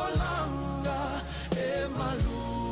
Olanga, emalu.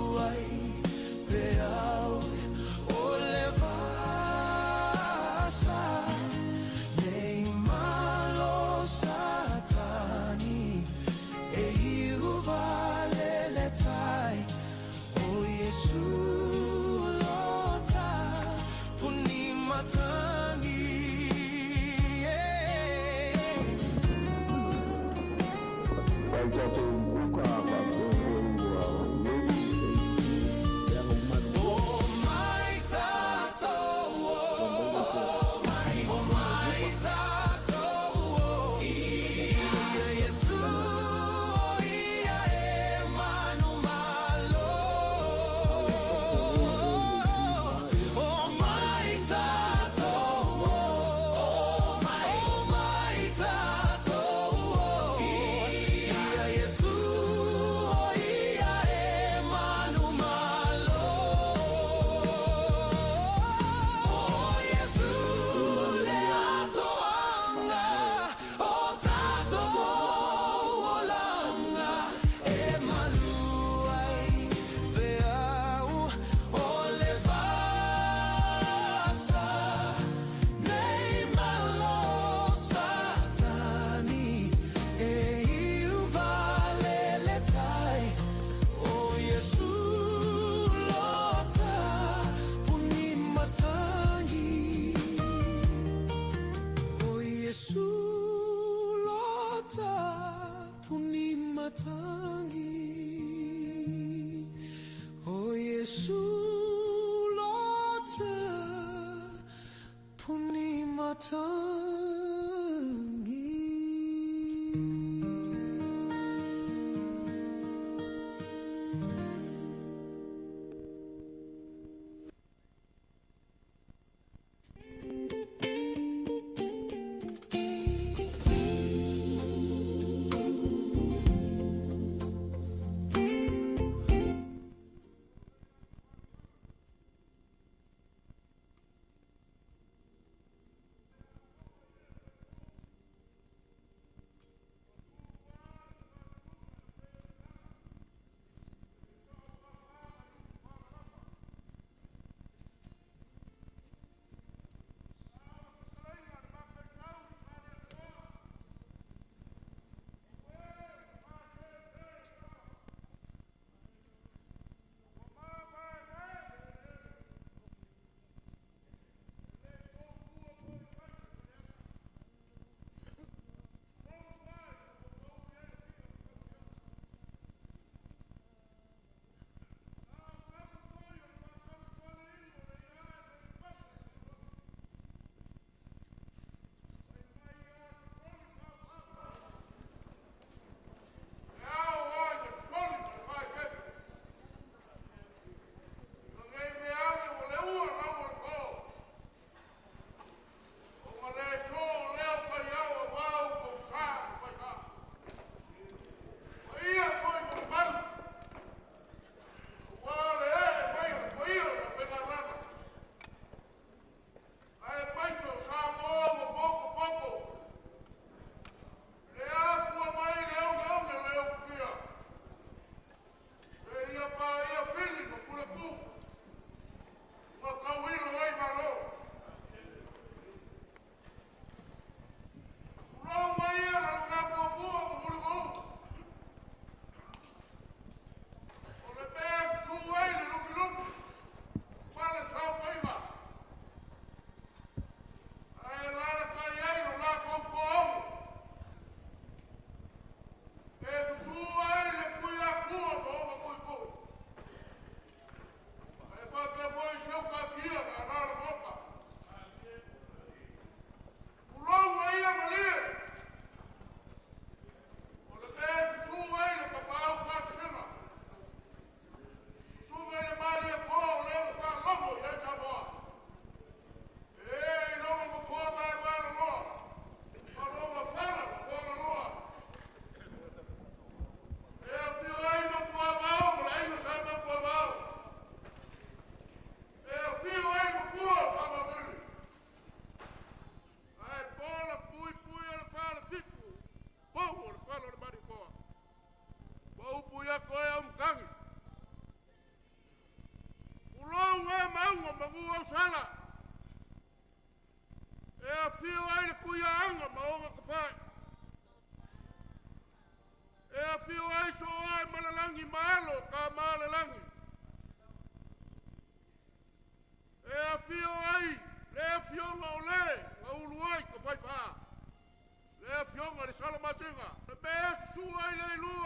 Fionga le sala matenga. Le be suai le lu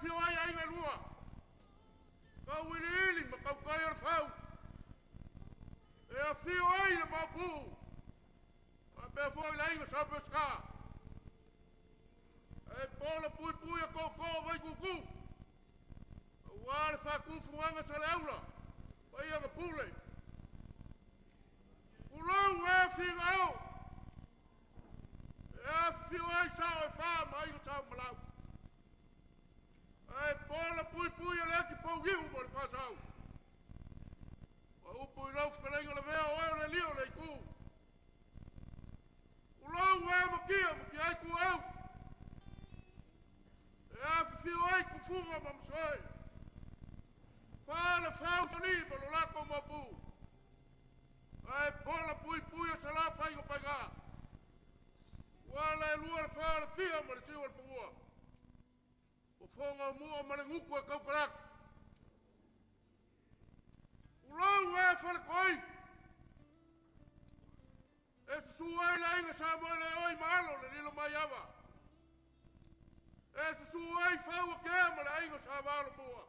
fio ai ngai lua. Kau ili ma kau kai ar fau. E a fio ai le mapu. A be foi la inga sa pesca. E pola pui a koko vai kuku. Wale fa kufu anga sa le aula. Vai anga pule. Ulau e finga au. E fio ai sa e fa mai o sa malau. E pola pui a le ki pou giu mo le fa sau. O pui lau fkalenga le vea o e le lio le iku. Ulau e makia ai ku au. E a fio ai ku funga mamsoi. Fala fau sani mo lo lako mapu. Ai pola pui a sala fai o paga. Wala e lua fala fia mo le siwa le pangua. O fonga mua ma le nguku e kaukarak. Ulau e fala koi. E suai la inga sa mo le oi malo le lilo mai awa. E suai fau a kea ma le inga sa malo mua.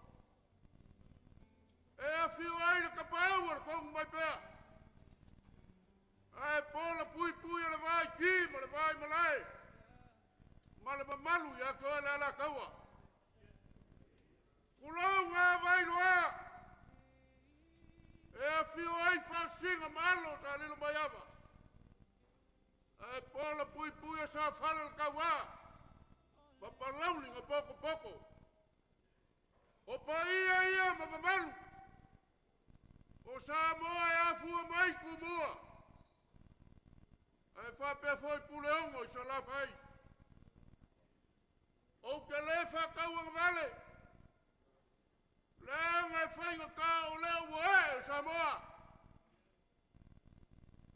E a fio ai le kapau ar kongu mai pea. Ai pola pui le vai ki ma le vai malai. Ma le mamalu ya koe le ala kaua. Ulau e vai loa. E a fio ai fa singa malo sa lilo mai awa. Ai pola pui a sa fala le kaua. Papalauli nga poko. O pa ia ma mamalu. O sa moa e a fua mai ku mua. Ai fa pe foi puleongo i sa la fai. O ke le fa kaua ngale. Lea ngai fai nga ka o lea ua e sa moa.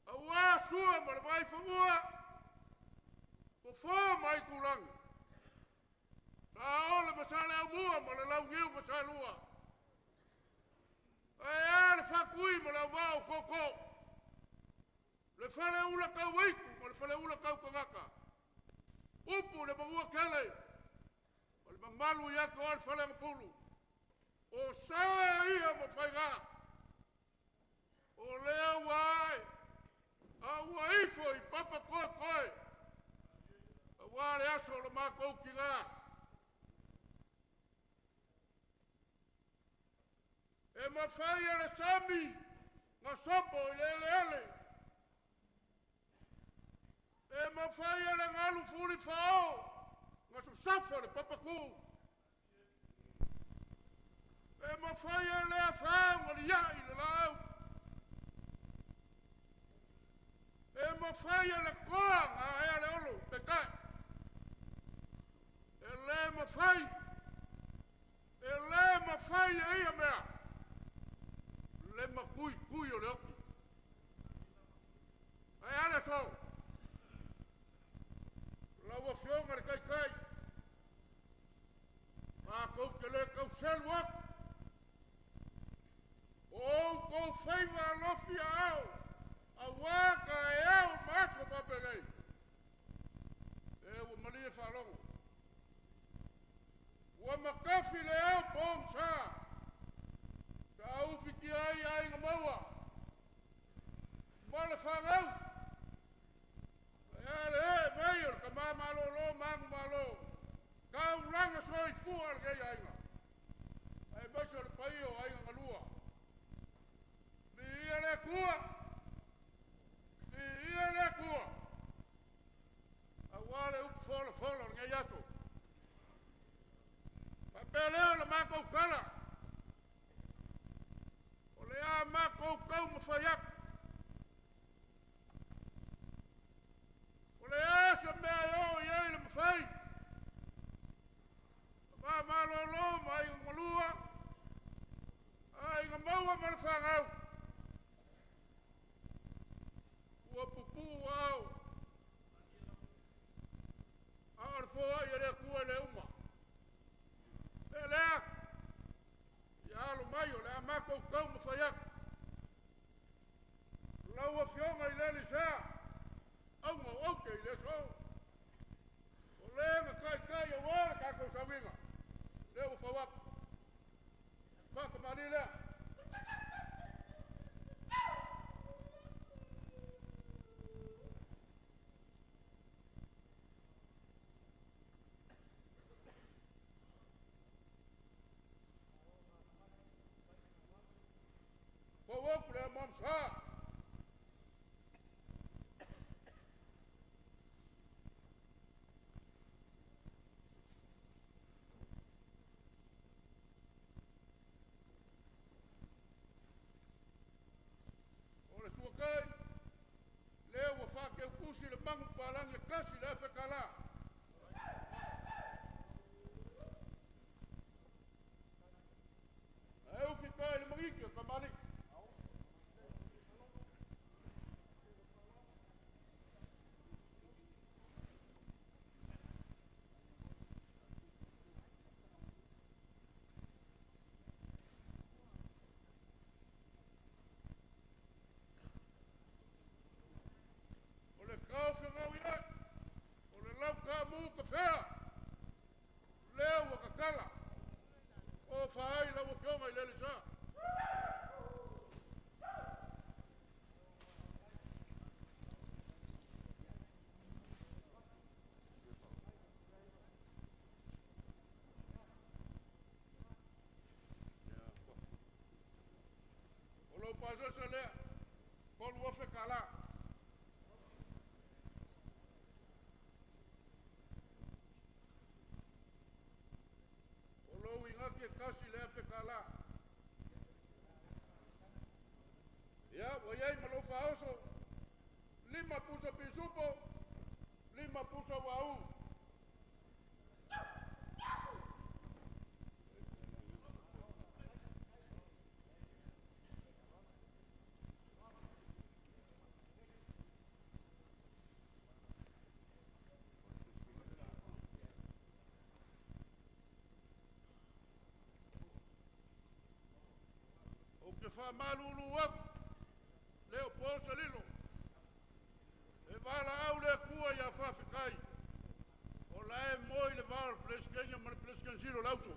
A ua sua ma le vai famua. Ko fua mai kulang. Sa ole ma sa lea mua ma le lau ngiu ka sa lua. Ai ale fa kui ma le vau koko. Le fale ula kau iku, ma le fale ula kau kangaka. Upu le mangua kele. Ma le mamalu ia ko al fale ngafulu. O sa ia ma whaiga. O lea wai. A ua ifo i papa koe. A wale aso le mako ki ngā. E ma whai ale sami. Nga sopo i ele. E ma fai ele ngalu furi fao. Nga su safa le papaku. E ma fai ele a fao nga li iai le lau. E ma fai ele koa nga ea le olo te kai. E le ma fai. E le ma fai e ia mea. Le ma kui o le oki. E ale so. Lawa fionga le kai. Ma kou ke le kou sel wak. O kou feiva lofi a au. A waka e au maso papelei. E ua malia whalongo. Ua makafi le au pong sa. Ka ufi ki ai nga maua. Ma le whangau. Ale e mayor ka malo mangu malo. Kau langa soi fuar ke ainga. Ai baso le paio ainga ngalua. Ni ele kua. Awale up folo ngai yaso. Pa peleo le mako kala. Ole a mako kau mafayak. Ole asa mea yo yei le mafai. Ma malolo ma inga malua. Inga maua ma le whangau. Ua pupu au. Ar foa i rea kua le uma. E lea. I alo mai o lea mako kau mawhaiak. Laua fionga i leli sea. Au mau auke i le so. O lea nga kai o wara kako sawinga. leo fawak fa kamali le fawak le mamsa suakai leo wafake ukusi le mangu palang ya kasi le fekala eu fikai le mangiki kamali kau fengawiat oleh lau kamu kafea leo wakakala o fahai lau wakionga ilelisa olo paso se le kol wafe kala ke kasi le fekala ya wayai malo faoso 5 puso pisupo 5 puso wau ke fa malulu wak leo posa lilo e vala au le kua ya fa fikai o lae moi le val pleskenya man plesken silo lauso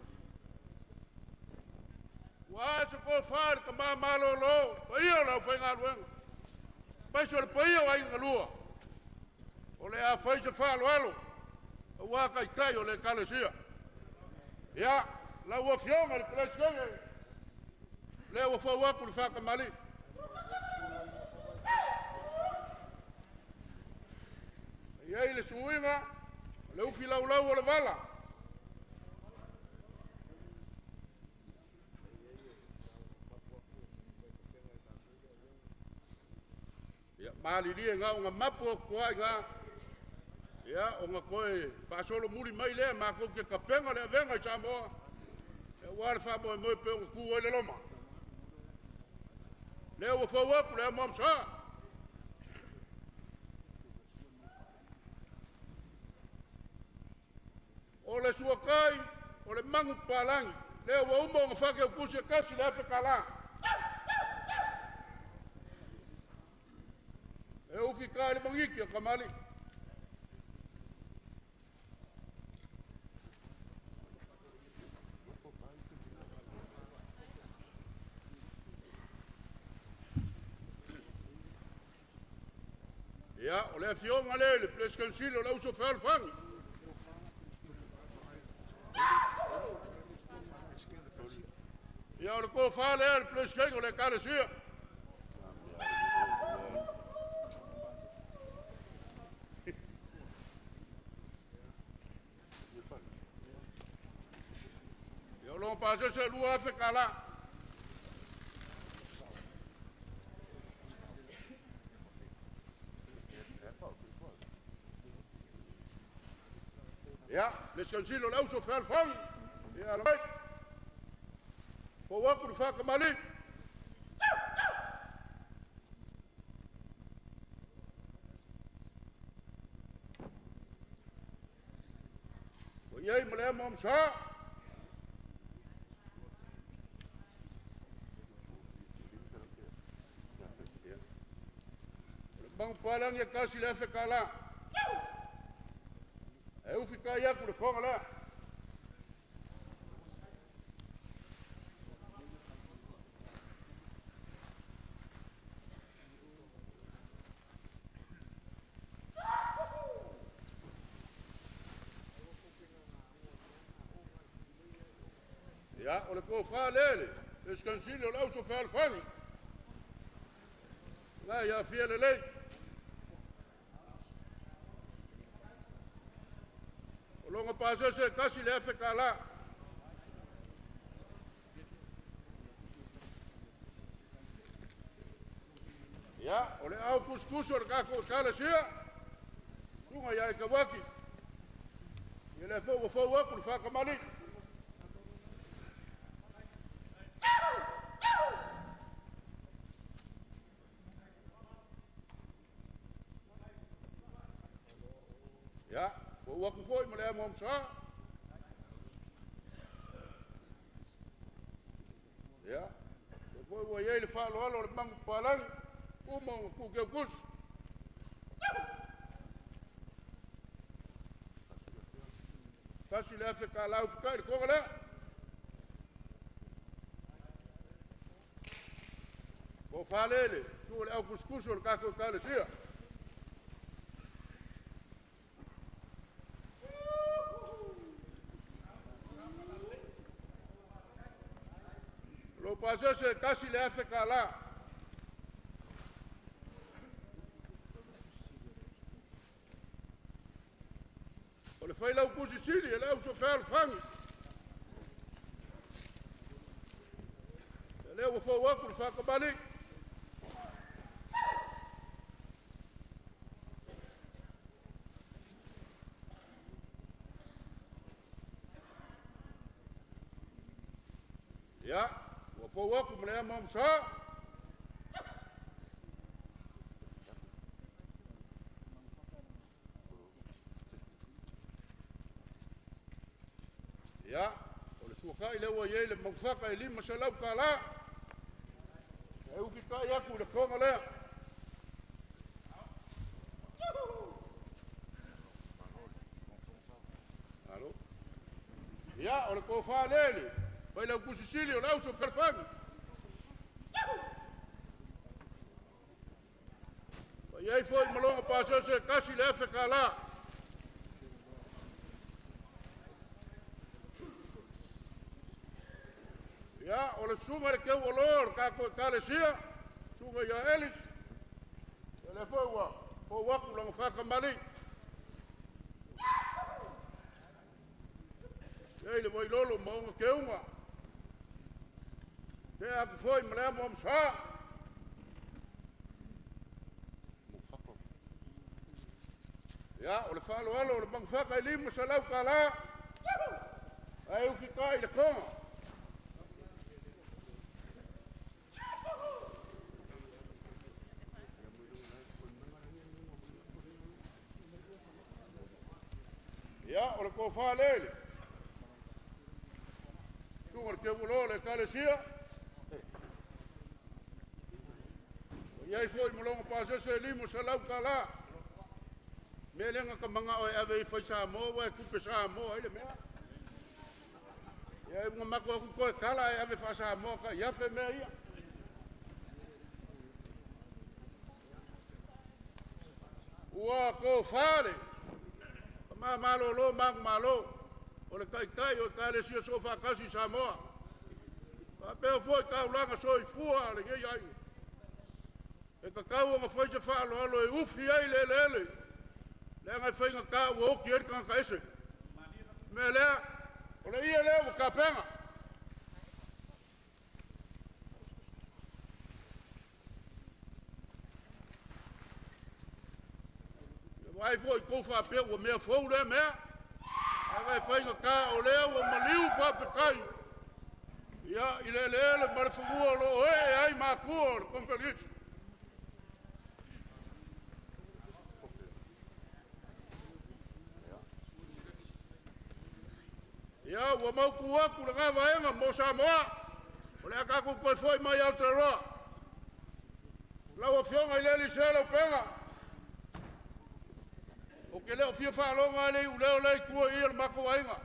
wa se ko far ka ma malo lo paio la fa ngalwen pa so le paio ai ngalua o le a fa se fa lo alo wa kai kai o le kalesia ya la wa fiona le pleskenya leo fawaku le fakamali iai le suinga le ufi laulau o le vala ia malilia nga o nga mapu o kuai nga ia o nga koe fasolo muri mai lea mako ke kapenga le avenga i Samoa e wale famoe moe pe o nga kua le loma leo fawaku le mamsa o le suakai o le mangu palangi leo wa umo nga fake ukusi kasi le fekala e ufi kai le mangiki kamali ya o le fionga le plesken silo la uso fel fang ya o le ko fale le plesken o le kalesia ya lo pase se lua fe kala ya les cancilo la uso fel fang ya la po waku fa kamali o yai mole mamsa bang palang ya kasi le fe kala eu ficar aí com o cão lá Ia, o le ko wha lele. E skansili o le auso wha alfangi. Nga ia fia le lei. O longa pasese kasi le afe ka la. Ia, o le au kuskuso le kako kala sia. Tunga ia e kawaki. Ia le fau aku le whakamali. Ia, fau aku foi ma le amo amsa. Ia, foi wa ia le whaalo alo le mangu palangi. Uma ku ke kus. Kasi le afe ka lau fikai le konga lea. Ko whalele, tu le au kuskuso le kako kale sia. Lo pasese kasi le afe ka la. O le whai lau kusi siri, e lau so whea alfangi. E leo wafau aku le whakamali. Ia, wafau aku ma le ama amsa. Ia, o le suakai leua iai le maufaka e lima se lau ka la. E uki kai aku le konga lea. Alo? Ia, o le ko wha lele. Pai lau kusisili o lau so whalfangi. Pai iai foi malonga pasese kasi le efe ka la. Ia, o le sunga le keu olor, kako e kale sia, sunga ia elis, e le fau waku longa whakamali. Ei le wailolo maunga keunga. Te aku foi ma le amo amsa. Ia, o le whalo alo, o le mangwhaka i lima sa lau ka la. Ai uki kai le konga. Ia, o le ko wha lele. Tunga le kewulo le kale sia. O iai foi malonga pasese limo sa lau ka la. Me lenga ka manga o e ave i fai sa mo, wa e kupe sa mo, ele mea. Ia unga mako aku koe kala e ave fa sa mo ka iafe mea ia. Ua ko whare. Ma malo lo mang malo o le kai o kale sia so fa kasi sa moa pa pe foi ka ulanga so i fua le ye ai e ka ka o foi je fa lo e ufi ai le nga foi nga ka o ki er ka ese me le o le ia le o ka penga vai foi ko fa pe o me fo le me ai fai ka o le o maliu fa kai ia ile le mar fu lo e ai ma ku con feliz ia o mau ku aku le ga va mo sa mo o le ka ku ko foi mai au tro la o fiona ile le se lo penga o ke leo fia whaalonga le u leo lei kua i le mako wainga.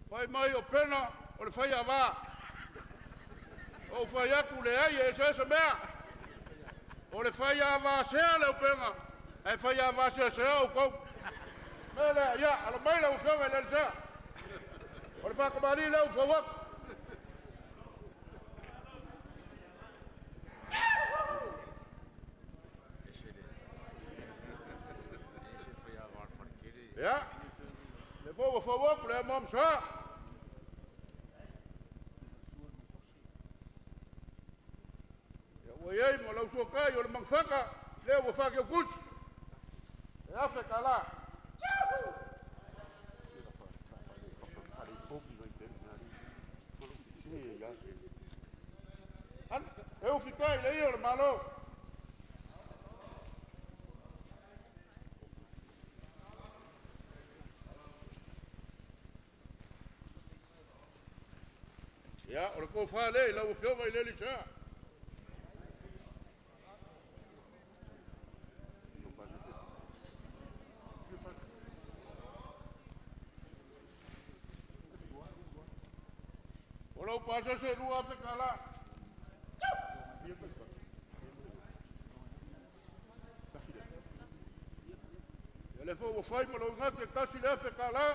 Whai mai o pena o le whai awa. O whai aku le ai e se mea. O le whai awa sea leo penga. E whai awa sea o kou. Mele, ia, ala mai leo whionga le sea. O le whakamari leo whawak. Ja, le whawak le mam sa. O iei mo lau suakai o le mangwhaka leo wa whake o kus. E afe ka la. Eu fikai le i o le malo. Ja, o le ko wha le, lau whiowa i le li sa. O lau pasa se rua afe ka la. E le fo whai mo lau ngate kasi le afe ka la.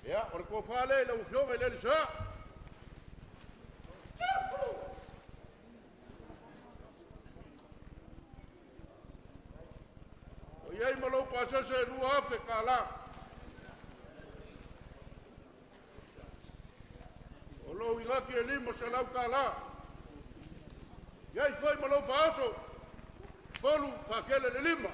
Ja, o le ko wha le, lau whiowa i le li sa. O iei ma lau pasa se rua afe ka la. O lau ingaki e limo se lau ka la. Iei whai ma lau whaaso. Polu whakele le lima.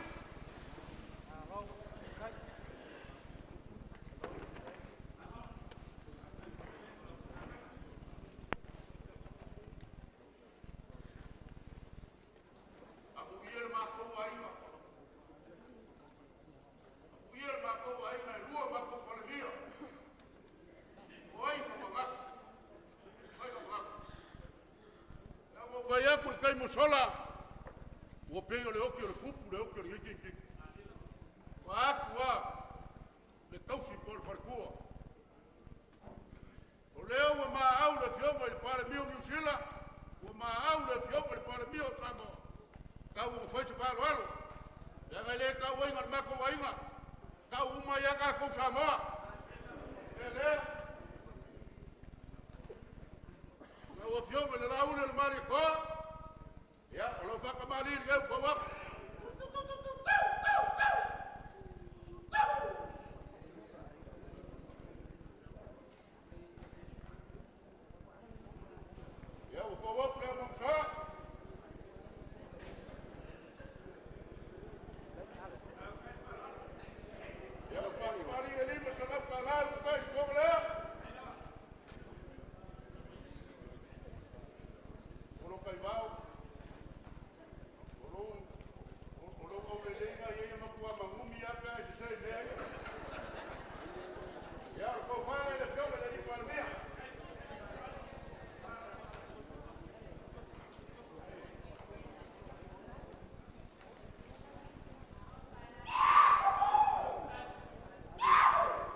Vai aku kai mo sola. O pego le oki o le kupu le oki o le hiki. Wa aku wa le tausi po marcua. O leo ua maau le fioma i le palemio New Zealand, ua maau le fioma i le palemio Samoa. Kau ua fai se paloalo. Ia ngai le kau inga le mako wainga. Kau uma ia kako Samoa. Ia lea. Ia ua fioma le laune le mari koa. Ia, o lau whakamari le gau fawak. Ia, ua fawak le mongsa. Ia, ua whakamari le lima sa lau kalai sa kai konga lea. Olo kai vau. Olo au le lenga ia makua mangumi aka e se sei lea ia. Ia, olo kau whare le fiona le lipa le mea.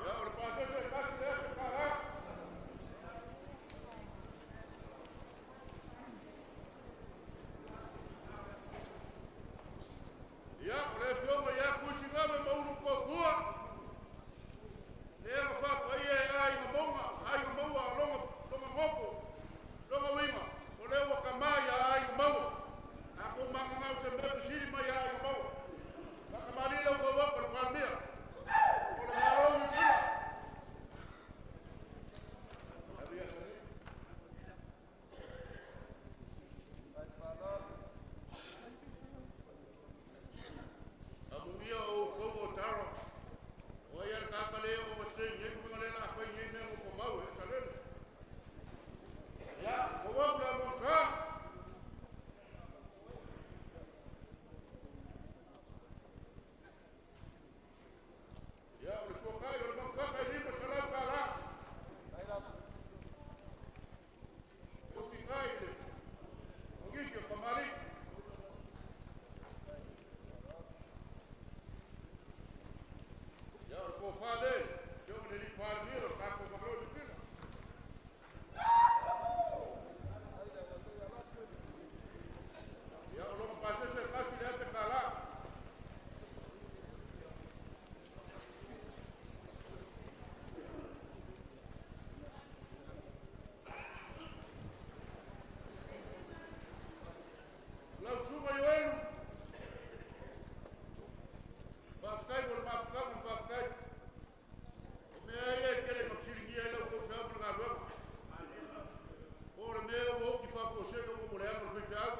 Ia, olo pātese e kasi lea se kāra. Ia, o le fioma ia kusi ngame mauru kua. Lea whapa ia e ai na monga, ai na maua longa ngofo, longa wima. O leo waka mai a ai na maua. Ako manga ngau se mbeu siri mai a ai na maua. Waka mali lau ka wapa na palmia. O le haro i tira. Habia sari. Amuia o kovo taro. O ia le kakale o wase ngai mga le na fai ngai me mo mau e kalele. Ya, o wabla mo sa. Ya, o le sokai o le mangaka i lima sa lau kala. O fikai le. O ngiki o kamari. Ya, o ko fale. Yo me le lipa al miro, kako kamaro le tila. Ya, o lo pase se kasi le ate kala. Lau suma yo elu. Faskai o le mafkai o faskai. O mea ia e kele masiringia e lau kou whiau pina ngā luenga. O le mea o oki whakosega o mo le anga le whiau.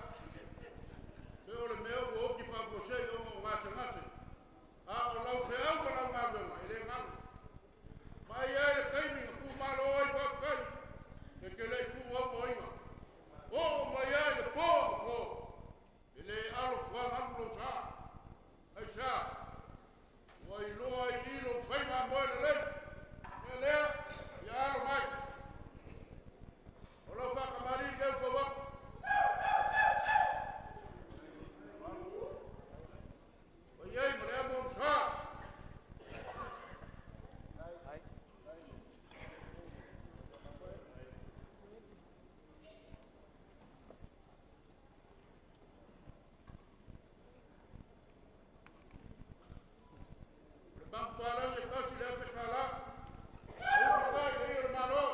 Me o le mea o oki whakosega o mo ngāse ngāse. A o lau whiau ka lau ngā luenga, e le ngālu. Mai e le kaiminga ku malo ai faskai. E kele ku au o inga. O mai e le pō ko. E le alo kwa ngālu lo sa. Ai sa. Wai loa I ilo whainga moe le lei. Me lea, I alo mai. O lau whakamari gau whawak. Wai ei, ma lea mo sa. Le banco alau e kasi le ate kala. Au kai e ir maro.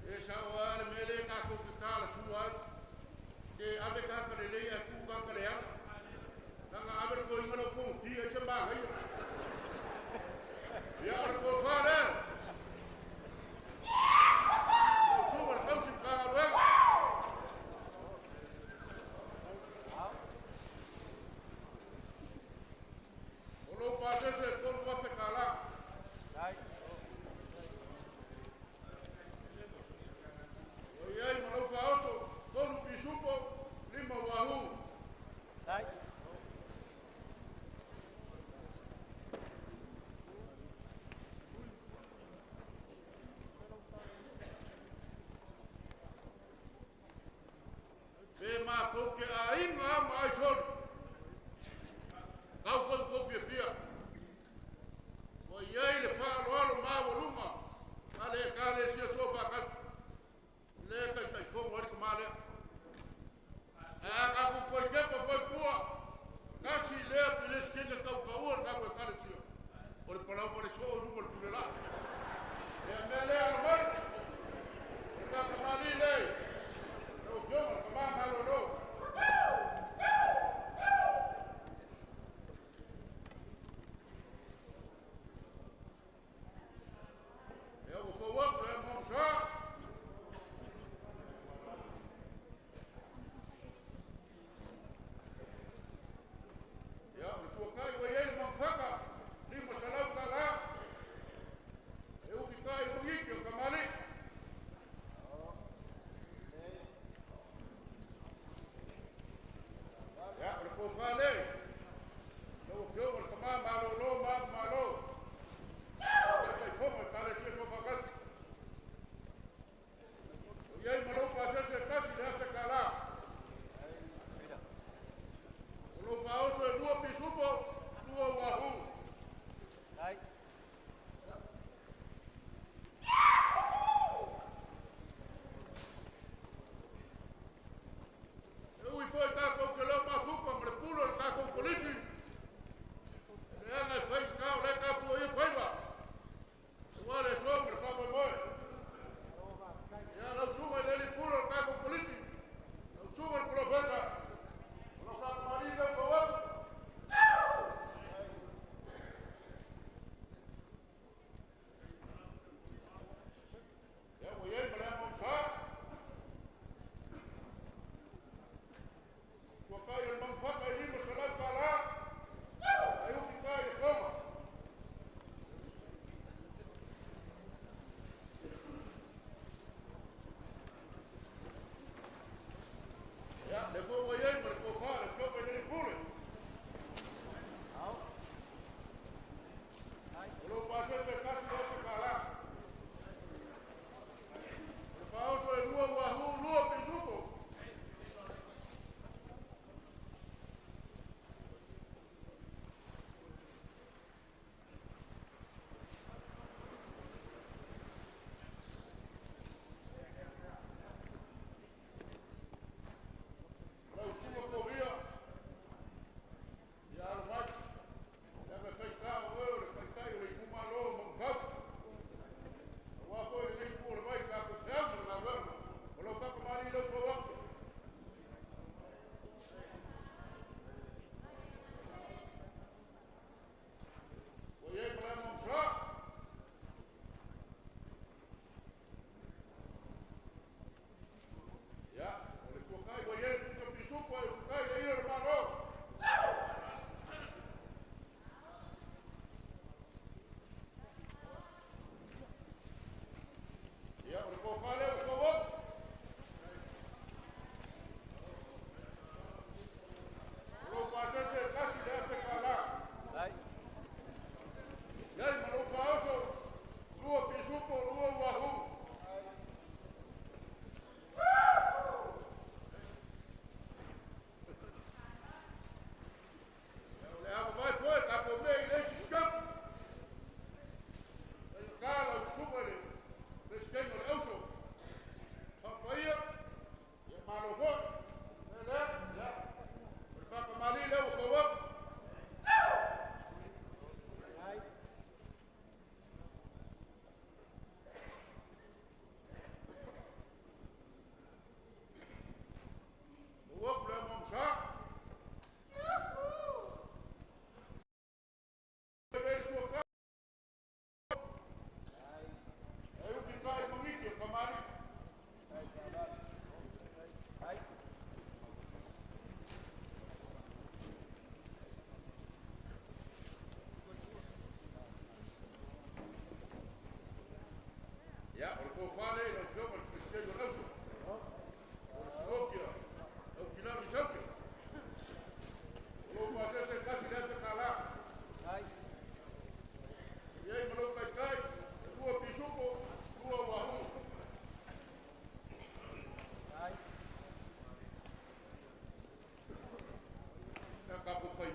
E sa o ale mele kako ke kala suai. Ke ave kaka le lei a ku kaka le ana. Nanga ave ko ingana fu ti e se ba hai. Ya ko fare. O suba kau si kala luenga. O lo pase tolu wafe kala. O iai ma lau whaoso, tolu pisupo, lima wahu. Pe ma koke a inga ma ai solu. kau foi kofia fia. Foi ei le fa lo ma voluma. Kale sia sofa ka. Le kai fo ngori ka male. Ka ku foi ke foi pua. Kasi le pile skinga kau ka ko kale sia. Por palau por eso rumo el tunela. Mele al mar. Ka mali le. No yo ka ma lo. Eu vou falar, você é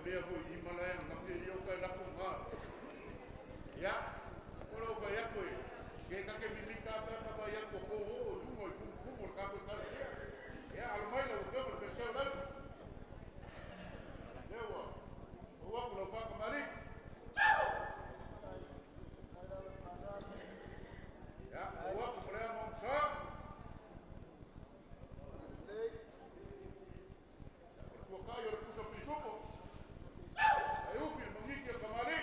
mea ko I malaya na ke yo ka la ko nga. Ya, ora ko ya ko. Ke ka ke milika pa pa ya ko ko o lu mo ku ka ko ka ya. Ya al mai lo ko ko se la. Ya wa. O wa ko fa ka mari. Ya, o wa ko le mo sa. Por acá yo le puse pisopo. Aí o filho, manguinho, camarim.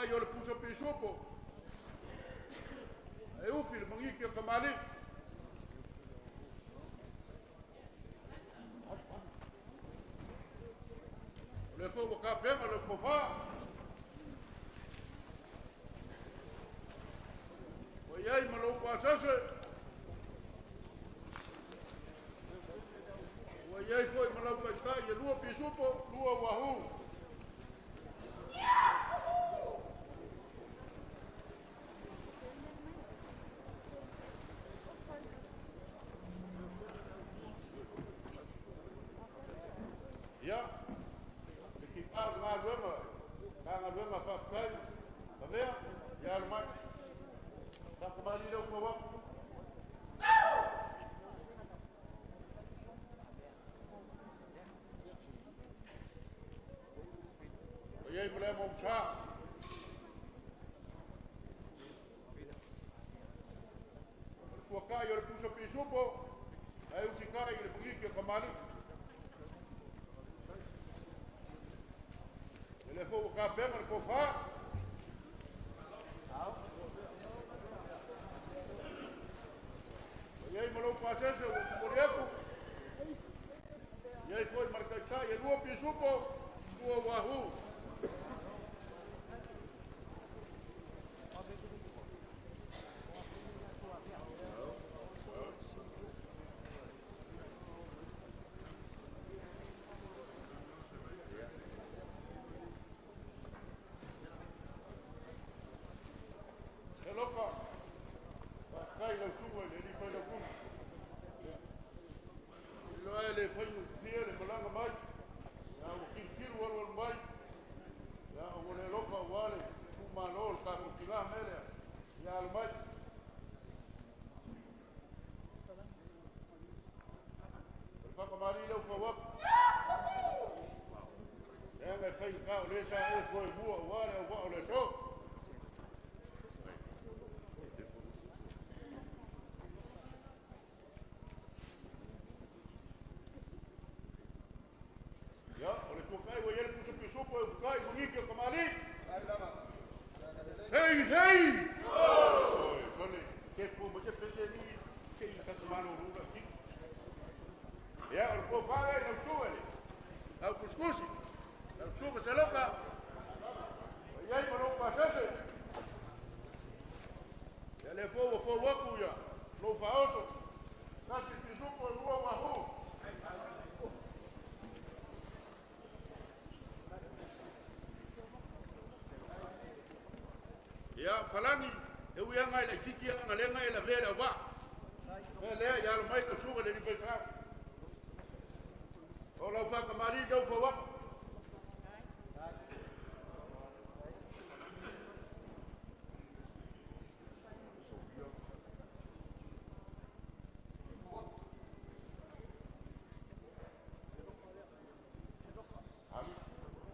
Yo le puse pisopo. Aí o filho, manguinho, que camarim. Le fogo café, mas le cofá. Oi, aí, mas não passasse. Oi, aí, foi, mas não vai e lua pisopo, lua wahoo. Yo le puse pisopo, aí o ficar e le puse que camarim. Ele foi o café, mas cofá. E aí malou passeio o coreco. E aí foi marcar e o pisopo, o wahoo. kai ka o le sa e foi bua wale o wa o le so. Ya, o le so kai o ele puso piso po e kai ngi ke kamali. Sei, sei. Oh, sole ke pu mo te pese ni ke ka kamalo ruga ki. Ya, o ko fare no suele. Au cuscusi. Au suga se loca. E aí, mano, pasase. Ya le fo waku ya. Lo faoso. Nasi piso po e lua wahu. Ya falani e uya ngai la kiki nga le ngai la vera wa le ya lo mai ko suga le ni pe ka o la fa ka mari do fo wa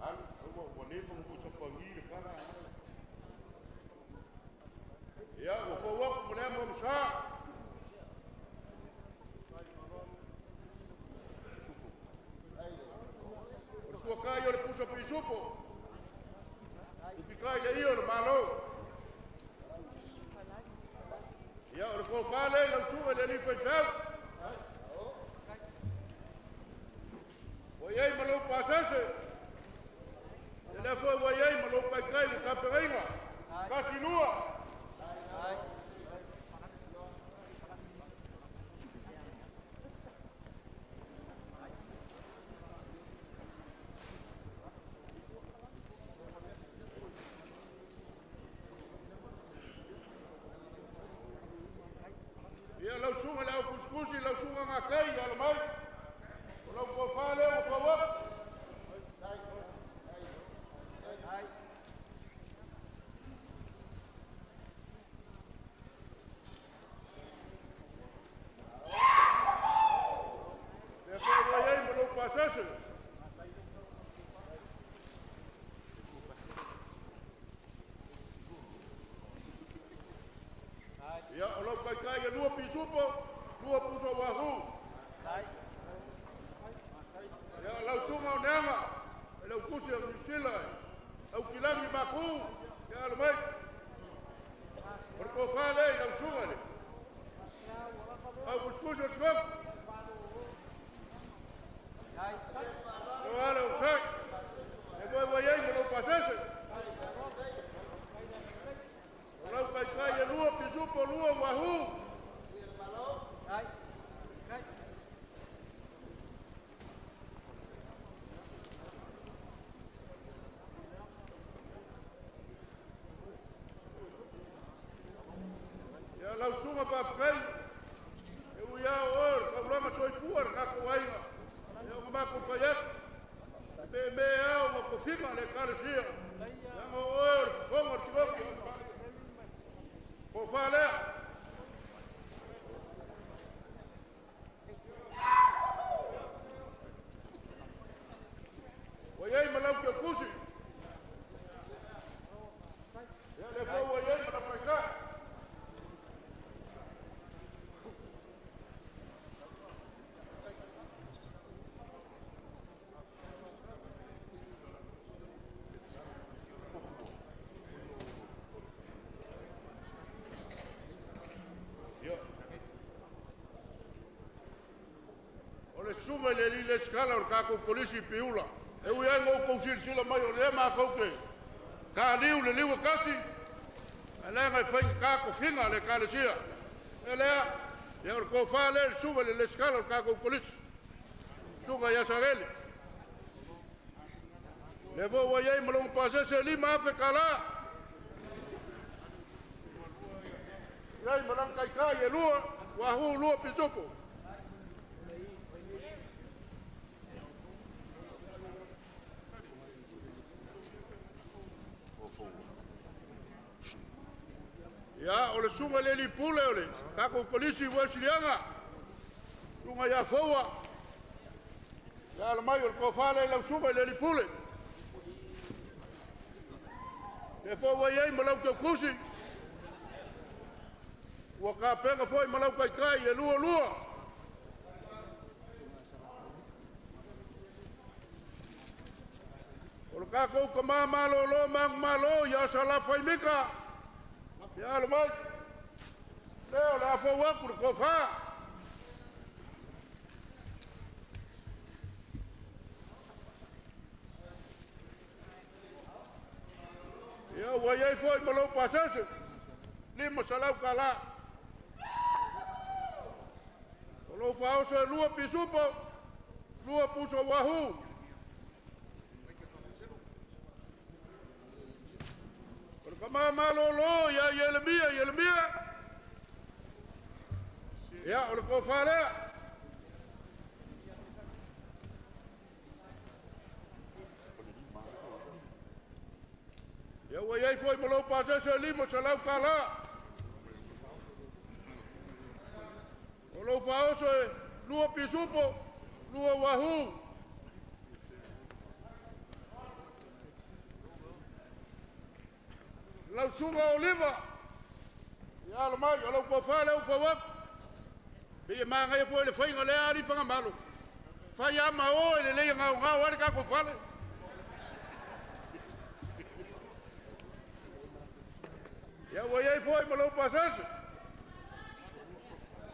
al o ne ko ko so ko ni ka na ya o fo wa ko ne mo sa o kai o le puso pi supo o fikai le io malo ya o ko fale lo suwe le ni fe chau o yei malo pasase le fo o yei malo kai kai ka peringa ka sinua ya lau sunga lau kuskusi lau sunga ngakai lau mai lau ko fale o ko wa le ko wa yai mo lau pasase ya o lau kai kai e lua pisupo lua puso wahu ya lau sunga o neanga e lau kusi o misila au kilangi maku ya lo mai o ko fale lau sunga le au kuskusi o swak o ale o sai e moi wayai mo lau pasase lau kai kai e lua pisupo lua wahu ya lau sunga pa kai e uia or ka ulama soi fuar ka ko wainga e o ma ko fayat me ao mo ko fika le kalesia ya mo or fonga tiboki ko fale o yei malau ke kusi ya le fo o yei mana paika sume le li le skala o ka ko polisi piula e u yango ko sila mai o le ma ko ke ka liu le liu kasi ele ngai fai ka ko finga le ka le sia ele ya o ko fa le sume le skala o ka ko polisi tunga ya sarele le vo wa yai mo lo pase se li ma fe kala yai mo lan kai kai e lua wa hu lua pisopo ya o le sunga le li pule o le ka ko polisi wa silianga tunga ya fowa ya le mai o ko fale le sunga le li pule E fo wa yei malau ke kusi. Wa ka penga foi malau kai kai e lua lua. O ka ko ka ma malo lo mang malo ya sala foi mika. Ya lo mai. Leo la fo wa ko fa. Ya wa yei foi malau pasase. Lima salau kala. Lo fao se lua pisupo, lua puso wahu. Perkama malo lo ya yelemia. Ya oleh kau fala. Ya wayai foi malo pasa se lima salau kala. Lo fao se lua pisupo, lua wahu. Lau sunga oliva. Ya lo mai, lo ko fale o fawak. Be ma ngai foi le foi ngale ari fanga malo. Fa ya ma o le ngau ari ka ko fale. Ya wayai foi malo pasase.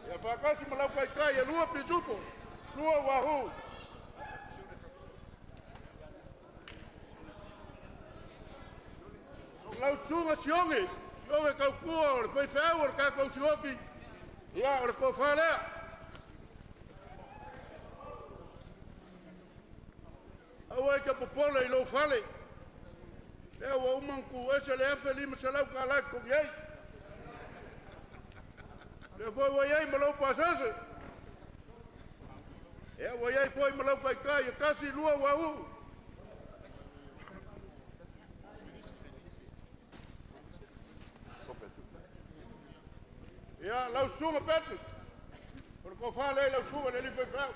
Ya fakasi malau kai kai ya lua pisupo, lua wahu. Lau sunga siongi kau kua o le fai feo o le kakau sioki. Ya o le kau whalea. Awa ka popola I lo whale. Lea wa umanku ese le efe lima salau ka lai kong yei. Le foi wa yei malau pasase. E wa yei foi malau kai kai e kasi lua wahu. Ya lau sunga peti. Por ko fale lau sunga le li foi feo.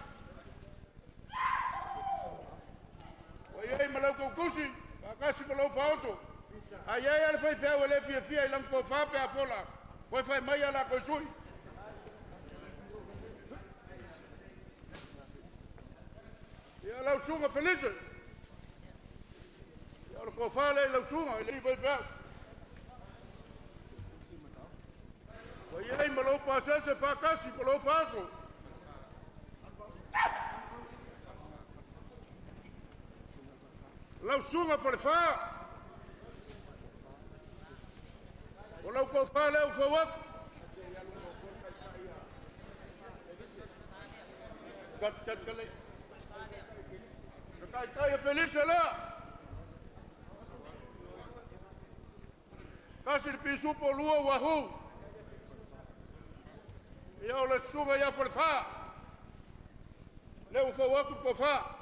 Wa yei malau kukusi, kasi malau fauto. Ai ai foi feo le fia ilang ko fa pe afola. Foi fai mai ala ko sui. Ya lau sunga felice. Ya ko fale lau sunga le foi feo. Wa yei malau pasase fa kasi malau fauto. Lau sunga fa le fa. Walau kau fale o fawak. Kat kale. Kai feliz la. Kasir pisu po lua wahu. Ya ole sunga ya fa. Leu fawak ko fa.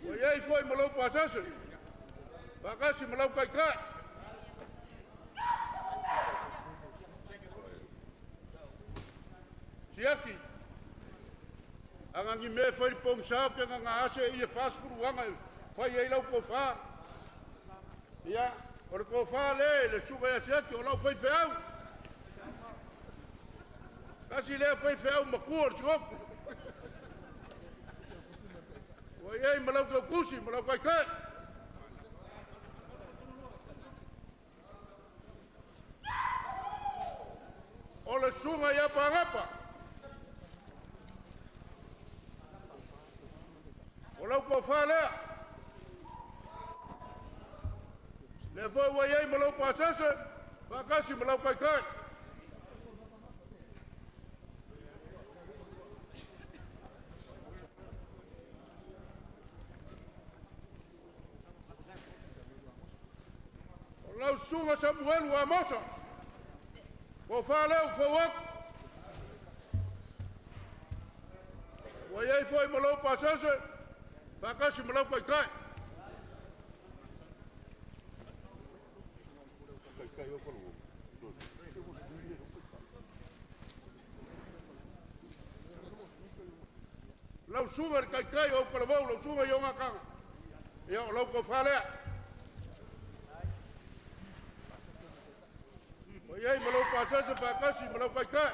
Wa yei foi malau pasase. Bakasi malau kai kai. Siaki. Angangi me foi pong sa ke nga ase I fast food wanga. Foi ei lau ko fa. Ya, or ko fa le suga ya siaki o lau foi feo. Kasi le foi feo makuor chok. Wa ei malau ko kusi malau kai kai. Ole sunga ya pangapa. Olau ko fale. Le foi wa yei malau pasase, bakasi malau kai kai. Olau sunga Samuel wa mosa. Ko fale o fawak. Wa yei foi malau pasase, bakasi malau kai kai. Lau sunga kai kai o kalabau lau sunga yo ngakang. Ia o lau ko whalea. O iei ma lau pāsasa whakasi ma lau kai kai.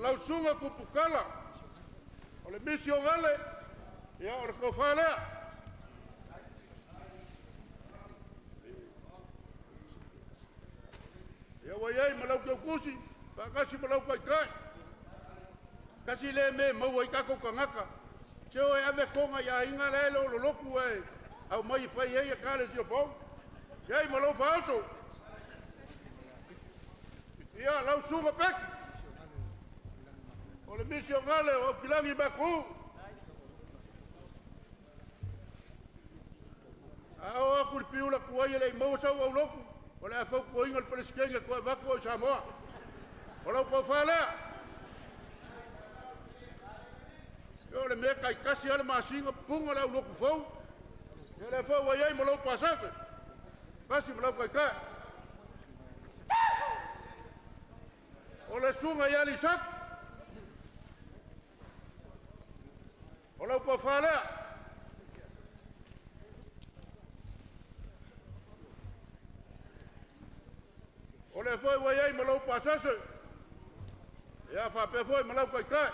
Lau sunga ku pukala. O le misi o ngale. Ia o le ko whalea. Ia wa iei ma lau kio kusi. Whakasi ma lau kai kai. Kasi le me mau ai kako kangaka. Teo e ave konga ia inga le lo loku e. Au mai fai e kale si o pau. Iei ma lau whaaso. Ia lau sunga peki. O le misi o ngale o kilangi baku. Ao aku le piula kuai le mau sau au loku. O le afau kuinga le paleskenga kua vaku o Samoa. O lau kua whalea. Yo le mea kai kasi ale masinga punga le au loku fau. Yo le fau wa iei ma lau pasase. Kasi ma lau kai kai. O le sunga i alisak. O lau kua whalea. O le foi wa iei ma lau pasase. Ia whape foi ma lau kai kai.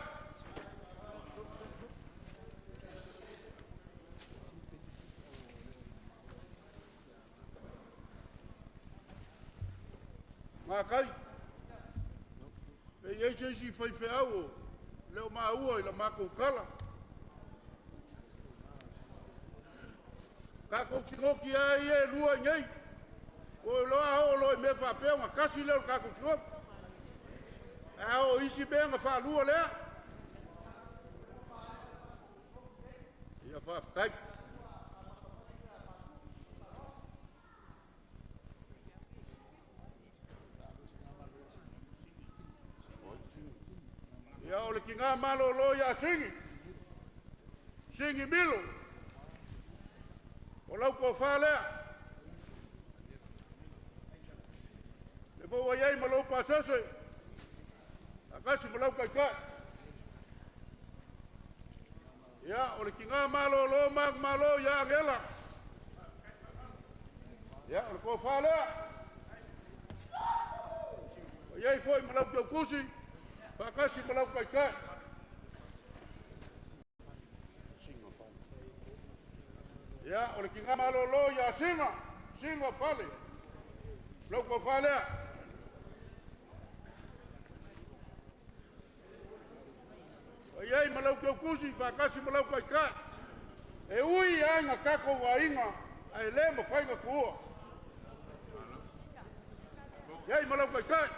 Ngā kai. E iei se si whai whiau o leo maa ua i la mākou kala. Ka kou tingoki a i e lua i ngei. O loa ho loi me whapea ngā kasi leo ka kou tingoki. A o isi bea ngā whalua lea. Ia whafkai. Ia o le ki ngā malo lo ia singi. Singi milo. O lau ko whalea. Le fo wa iei ma lau pasase. A kasi ma lau kai kai. Ia o le ki ngā malo lo malo ia angela. Ia o le ko whalea. O iei foi ma lau kio kusi. Pakasi ma lau kai kai. Ia, o le ki ngā malo lo ia singa. Singa whale. Lau ko whalea. O iei ma lau kio kusi, pakasi ma lau kai kai. E ui ai ngā kako wa inga. Ai le ma whainga kua. Iei ma lau kai kai.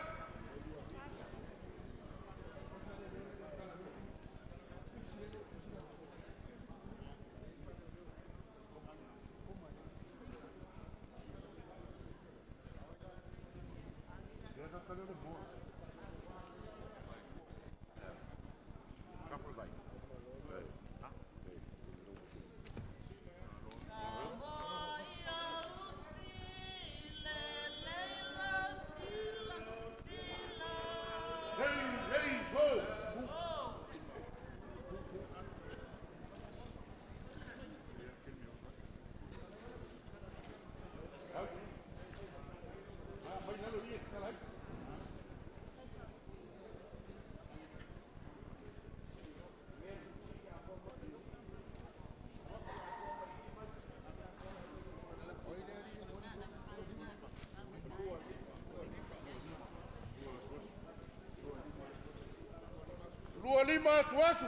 Lua lima asuasu.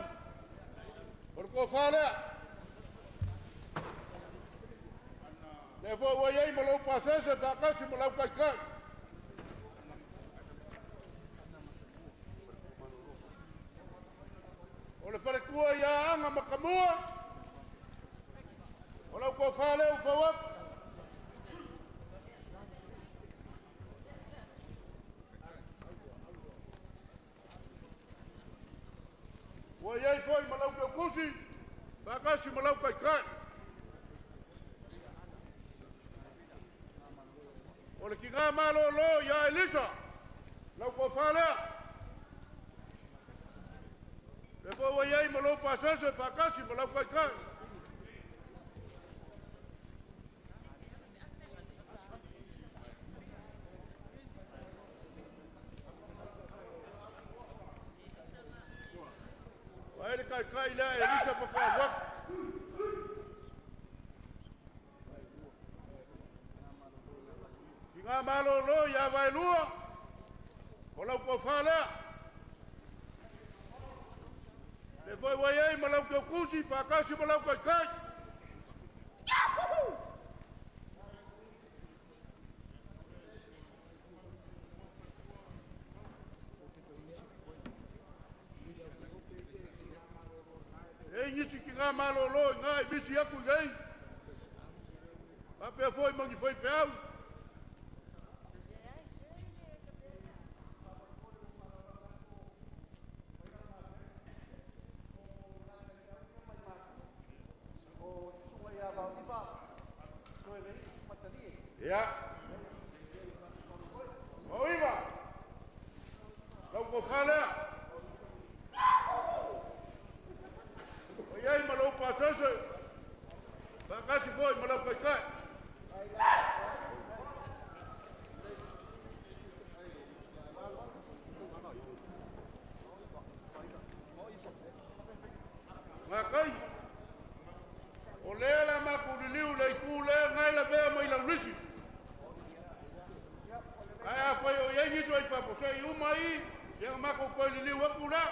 Por ko whalea. Le fo wa iei ma lau pasese whakasi ma lau kai kai. O le whalekua ia anga makamua. O lau ko whalea u whawak. Wa iei foi ma lau kio kusi. Whakasi ma lau kai kai. O le ki ngā malo lo ia Elisa. lau ko whalea. Le po wa iei ma lau pasase whakasi ma lau kai kai. Wa ele kai kai lea e risa pa wha wak. Ki ngā malo lo ia vai lua. O lau ko whalea. Le foi wa iei ma lau keu kusi whakasi ma lau kai kai. E ngisi ki ngā malo lo ngā i misi aku iei. Papea foi mangi foi whiau. Ia. O iwa. Lau ko whalea. O iei ma lau pasase. Whakasi foi ma lau kai kai. Ngā kai. O lea la maku riliu le iku lea ngai la vea mai lau risi. Ai a whai o iei niso ai whaposei umai. Ia mako koe riliu aku la.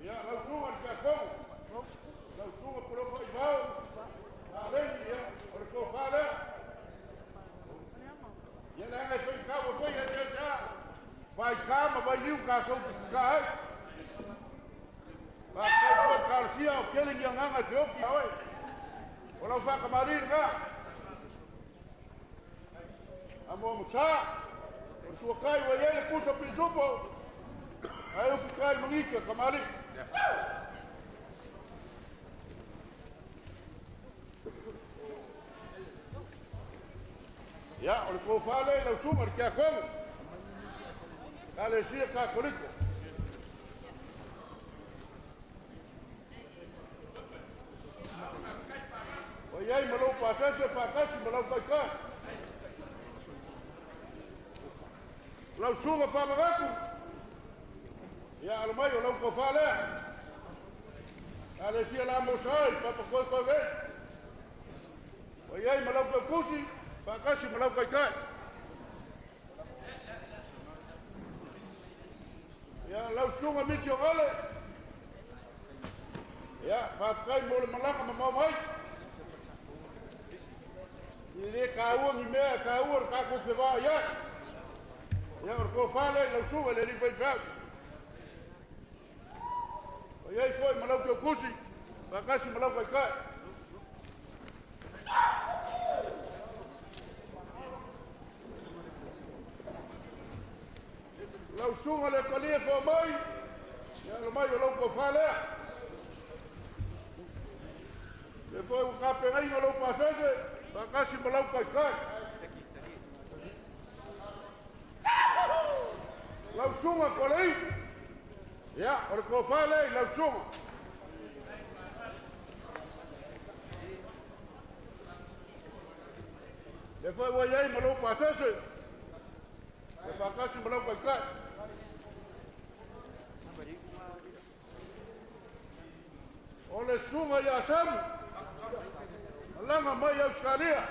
Ia lau sunga ni kia kongu. Lau sunga puroko i vau. A lengi ia. O le ko whalea. Ia le angai whai kawa koe ia te sa. Vai kama vai liu ka kou ka ai. Vai kou kalsia o kelingi ang anga te oki ai. O lau whakamarir ka. Amo musa. O sua kai wa iei kusa pinsupo. Ai o ki kai mangika kamarir. Ia, o le kou whale lau sunga ki a kongu. Kale sia ka koriko. O iei ma lau pasase whakasi ma lau kai kai. Lau sunga whamagaku. Ia alo mai o lau ko whalea. Kale sia la mosai papa koe koe vei. O iei ma lau kai kusi whakasi ma lau kai kai. Ia lau sunga miti o gale. Ia whafkai mo le malaka ma mau mai. I le ka ua ni mea ka ua ka ko se va ia. Ia or ko whale lau sunga le li whai whau. O iei foi ma lau kio kusi. Whakasi ma lau kai kai. Lau sunga le kalia fo mai. Ia lo mai o lau ko whalea. Le foi o kapengai o lau pasase. Whakasi ma lau kai kai. Lau sunga ko lei. Ia, o le ko whale lau sunga. Le foi o iei ma lau pasase. Le whakasi ma lau kai kai. O le sunga ia samu. Alanga mai au skalia.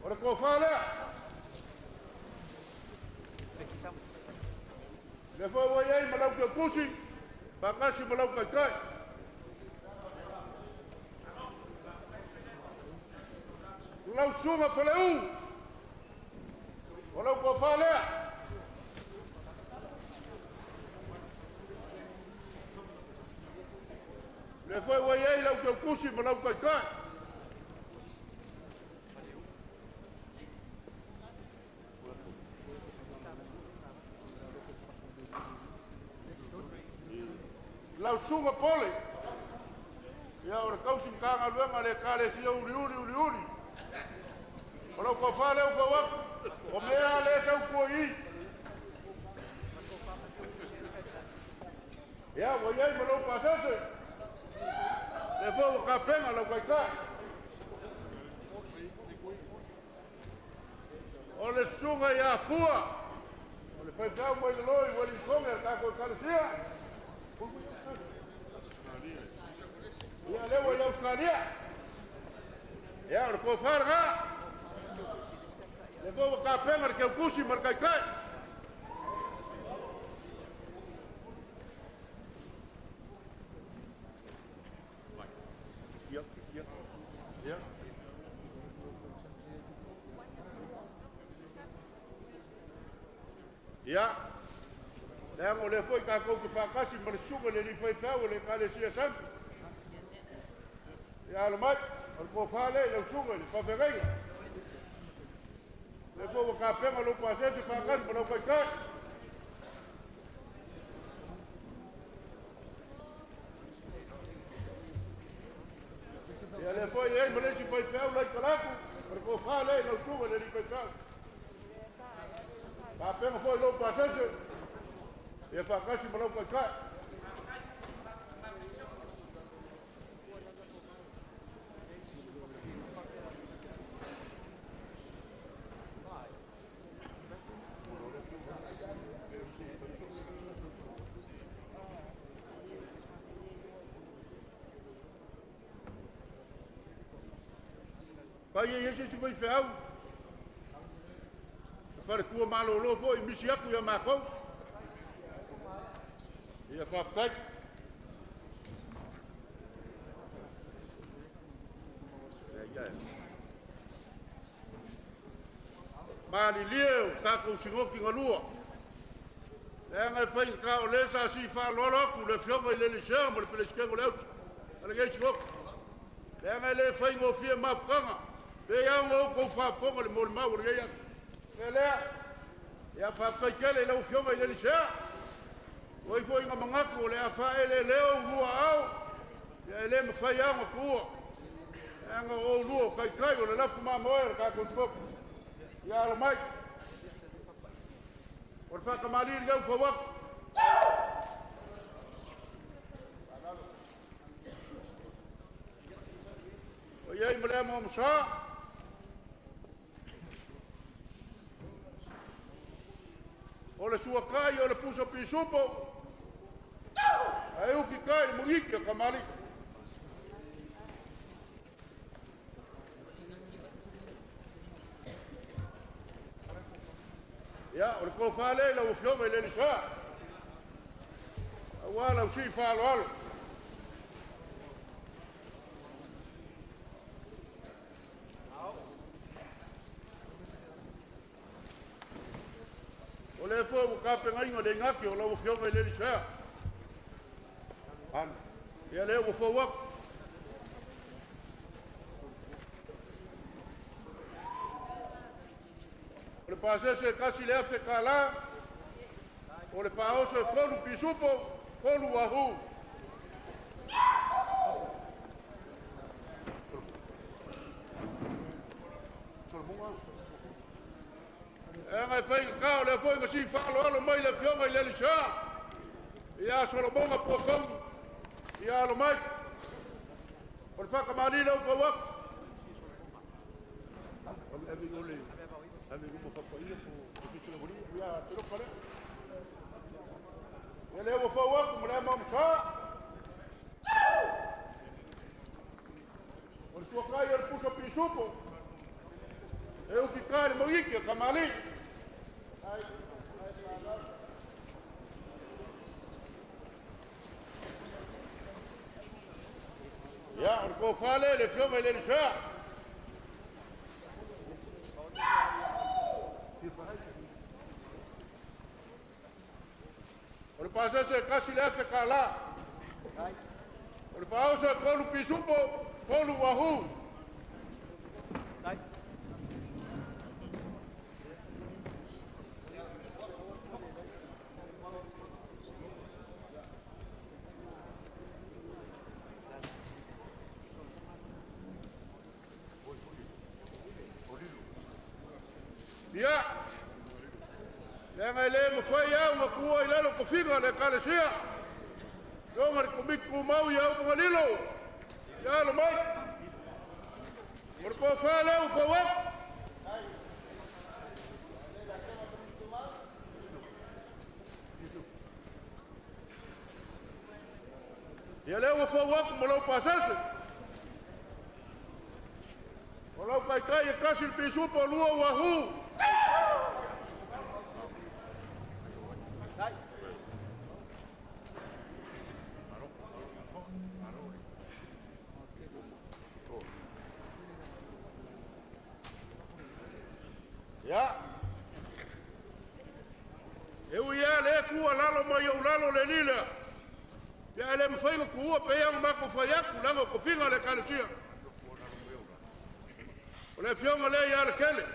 O le ko whalea. Le foi o iei ma lau kia kusi. Whakasi ma lau kai kai. Lau sunga whaleu. O lau ko whalea. Le foi o iei lau kia kusi ma lau kai kai. Lau sunga pole. Ia ora kausi mkanga luenga le kale sia uri uri uri uri. Ora ko fale o ko o mea le tau ko I. Ya wo ye mo lo pasase. Le fo ka pena lo kai ka. O le sunga ya fua. O le fai tau mo le loi wo le konga ka ko kalesia. Ya le wo le Australia. Ya o ko farga. Le fo ka pena ke kusi mar kai kai. Ya, le mo le foi ka ko ki fa kasi mar suga le foi fa o le ka le sia sam. Ya lo mai, o ko fa le suga le fa vegai. Le fo ka pema lo pa se fa kasi mo lo kai kai. Ya le foi e mo le si foi fa o le kalaku, o ko fa le suga le foi fa. Ka pema foi lo pa se e fa kasi mo lo kai kai. Pai e se foi feau. Fare tua malo lo foi misi aku ya mako. Ia fa fai. Ya. Mali leo ka ko singoki ngalua. Le ngai fai ka o le sa si fa lo lo ku le fionga le le sia mo le pele skengo le. Ale ge chiko. Le ngai le fai ngo fie mafkanga. Le ya ngo ko fa fonga le mo le mau le ya. Le ya fa kai kele le fionga le sia. Oi foi nga mangaku le fa ele leo hua au. Ya le me fai anga ku. Anga o luo kai kai o le lafu ma moer ka ko skop. Ya lo mai. Or fa kamali le fo wak. O ye me le mo msa. O le sua kai o le puso pisupo. Ai u fikai mo ikka kamali. Ya, o le ko fale la u fioma le lisa. Wala u si falo alo. O le fo u ka pe ngai ngode ngaki o la u fioma le lisa. An. Ya le u fo wak. O le pase se kasi le afe kala. O le fao se kolu pisupo, kolu wahu. E ngai fai ka o le foi ngasi falo alo mai le fionga i le lisa. Ia Solomon a pokong. Ia lo mai. O le whakamani lau ka wak. Ave ngole. Ave ngumo whakaia po kitu ngori. Ia tero pare. Ia leo wa wak mo le mam sa. O le suakai o le puso pisupo. E o fikari mo iki kamali. Ai. Ya, o ko fale le fioma le lisa. O le pasa se kasi le afe kala. O le pao se kolu pisupo, kolu wahu. Lenga le mo foi au ma kua ile lo kofinga le kalesia. Yo mar kumiku mau ya ko ngalilo. Ya lo mai. Por ko fa le u fa wa. Ya le u fa wa mo lo pasase. Mo lo kai kai kasi el pisu po lua wa hu. Ya. Eu ia le kua lalo mai o lalo le lila. Ya le mfainga kua pe yang ma ko fayaku lango ko finga le kalesia. Ole fionga le ya le kele.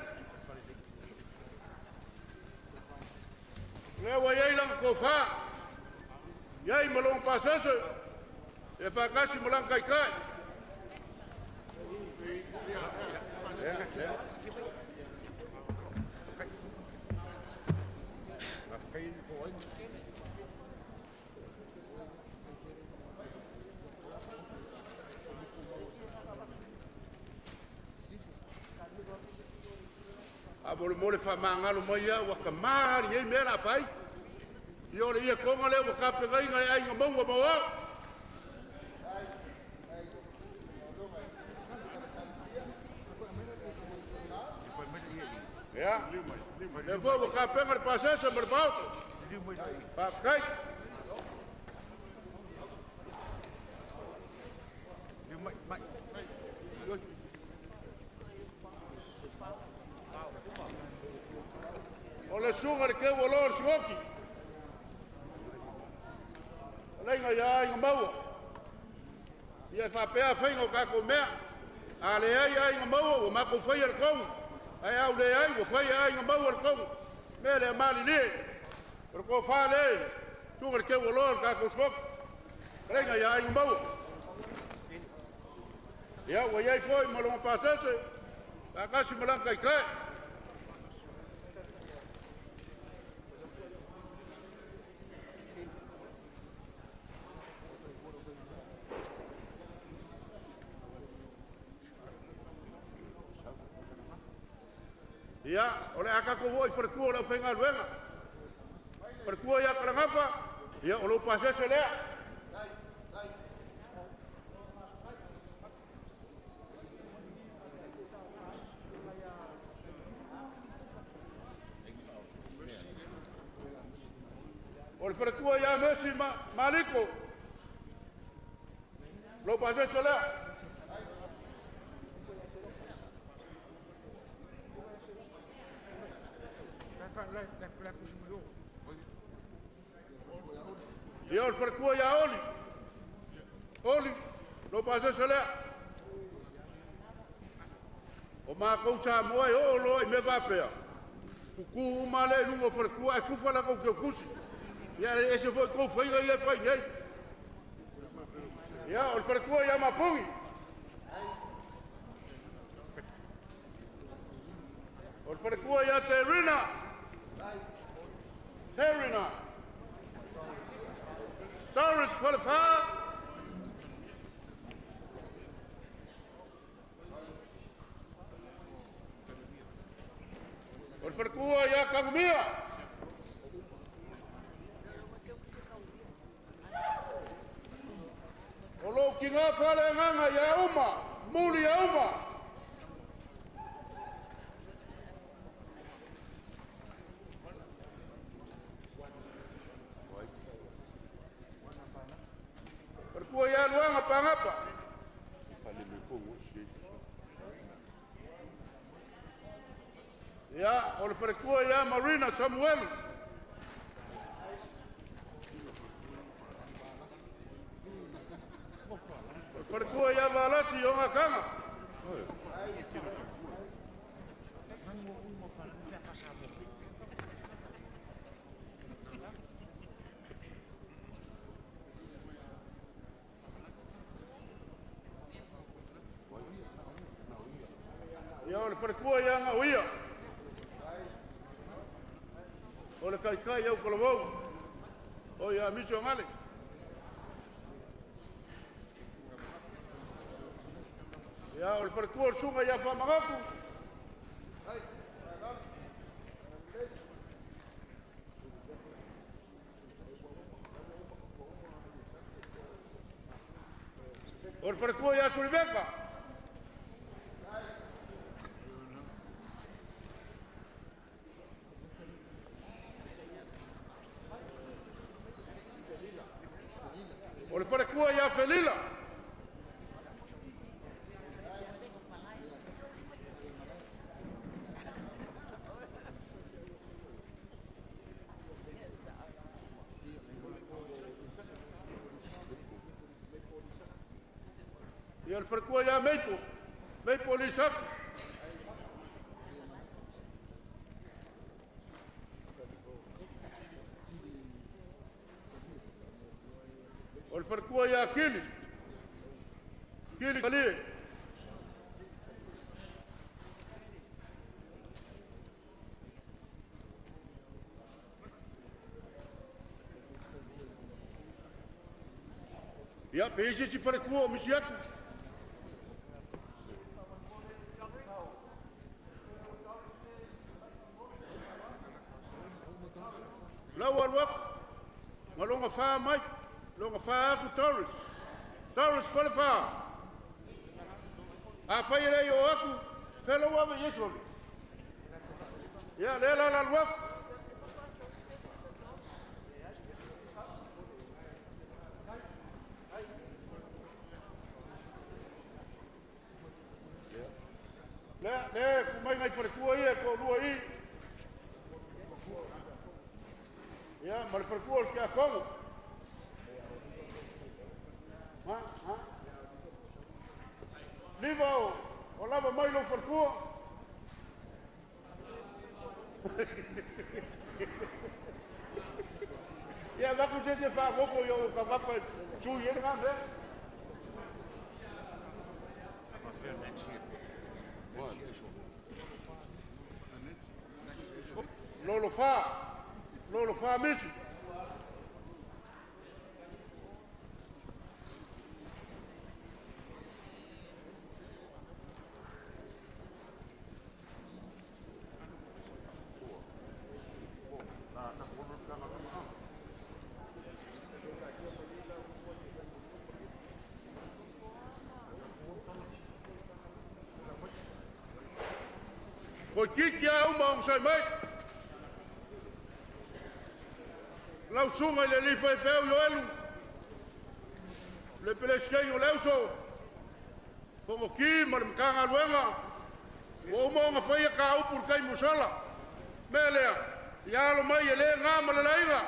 Le wa ye lang ko fa. Ya I malong pasase. E fa kasi malang kai kai. Abole mole fa mangalo mai ya wa kamari e mera pai. Yo le ia konga le wa kape ngai ngai ai ngomong wa bawa. Ya. Le vou wa kape ngai pasese merbau. Pa kai. Ole sunga le ke wolor swoki. Lenga ya ngomau. Ia fa pea faingo ka ko mea. Ale ai ngomau o ma ko fai el kong. Ai au le ai o fai ai ngomau el kong. Me le mali ni. Por ko fa le. Sunga le ke wolor ka ko swoki. Lenga ya ngomau. Ya o ia foi mo lo pasase. Ka kasi mo lang kai kai. Ya, oleh aka ko voi perkua la fenga luenga. Perkua ya karangapa? Ya olo pase selea. Ol perkua ya Messi Maliko. Lo pase selea. Yo el perkua ya Oli, lo pase selea. O ma ko cha moi o lo I me va pea. Ku male lu o perkua ku fala ko kusi. Ya ese foi ko foi ia fai nei. Ya el perkua ya mapungi. El perkua ya Terina. Doris Qualified. Perkua ya Kagumia. Olo kinga fale nganga ya uma, muli ya uma. Perkua ya luang apa-apa. Ya, oleh perkua ya Marina Samuel. Perkua ya Balasi Yongakanga. Ya oleh perkua ya Ngawia. o le kai au kolovou o ia miso ngale ia o le farakua o le sunga ia whamagaku o le farakua ia Suliveka o le farakua ia Felila ia le farakua ia Meipo Lisaku o le farakua ia Kili Kalie ia pe isi si farakua o misi atu lau aluaku ma longa wha mai longa wha aku Taurus whale wha a whai rei o aku whela ua yesu ia lela la aluaku le kumai ngai farakua ia ko lua i ia ma le farakua o ke a kongo liva o lava mai lo farakua ia vaku se te whaakoko i o ka wapa tui ere ngā mea Lolo fa misi Ko kiki a uma sai mai lau sunga le lifa e feo yo elu le pele skei o leuso kongo ki ma le mkanga luenga o uma nga whaia ka upur kai musala melea ia alo mai e le ngā malalainga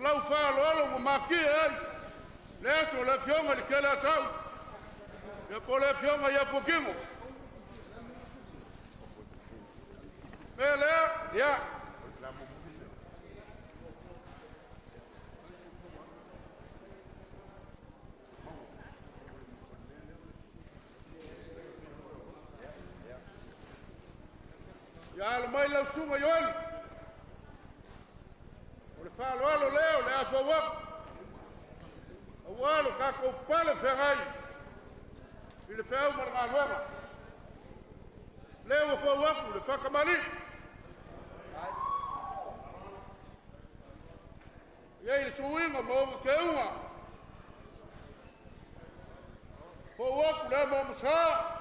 lau wha alo alo ma maki e le aso le fionga li kele atau e po le fionga ia pokingo melea ia Ia mai lau sunga yoel. O le whaalo alo leo le aso wak. O alo kako pale whengai. I le whau mara ngā luenga. Leo o whau waku le whakamani. Iei le suinga mo o ke unga. Whau waku le mo masaa.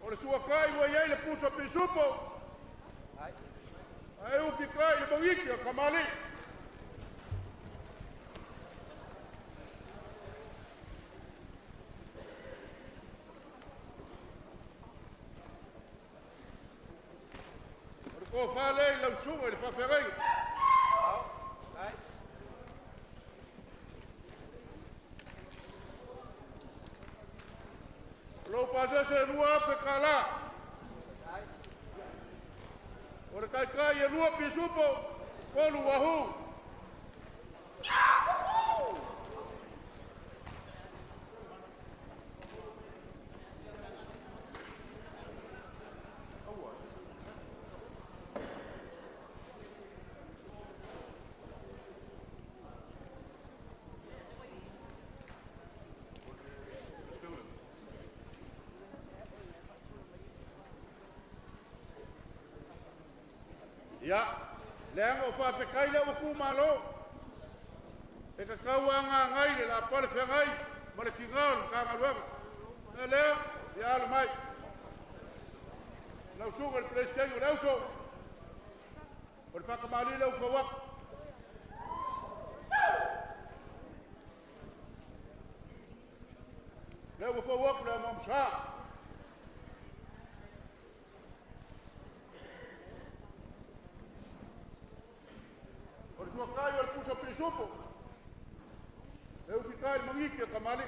O le sua kai ua iei le puso pisupo. Ai ufi kai le mawiki a kamali. O le kō whālei lau sunga le whawherei. Lo pasa se lua pe kala. Ora kai kai e lua pisupo kolu wahu. ia le anga o whaapekai le o ku malo e ka kauanga ngai le la pale whengai ma le ki ngau ka ngaruanga e lea ia ala mai lau sunga le pleskei o leo so o le whakamali leo whawaka leo whawaka leo mamsa Sua kai al puso prisupo. Eu ficar mangiki a kamali.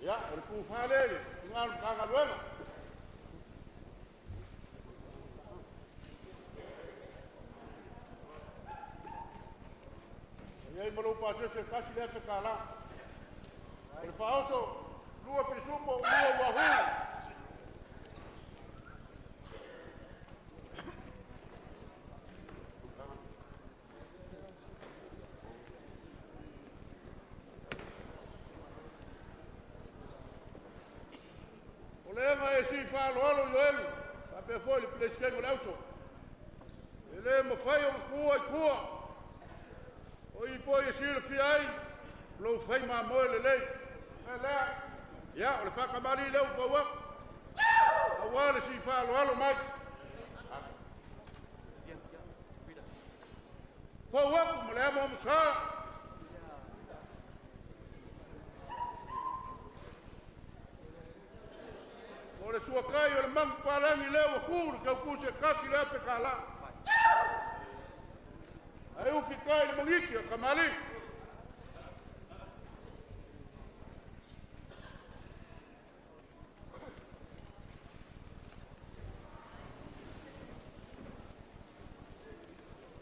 Ya, el pu fale, ngal kaga luego. E aí malo passe se casi le hace cala. El faoso, lua prisupo, lua wahoo. O lema e si falo alo yoel, a pe foi le pleskengo lauso. Ele mo fai o kua i kua. O i foi e si le fiai, lo fai ma mo le lei. Lea, ia, o le whakamari leo whauak. Awa le si whaalo alo mai. Whauak, mo lea mo msa. O le suakai o le mangu palangi leo a kuru, kau kuse kasi lea pe kala. Ai ufi kai le mangiki a kamali.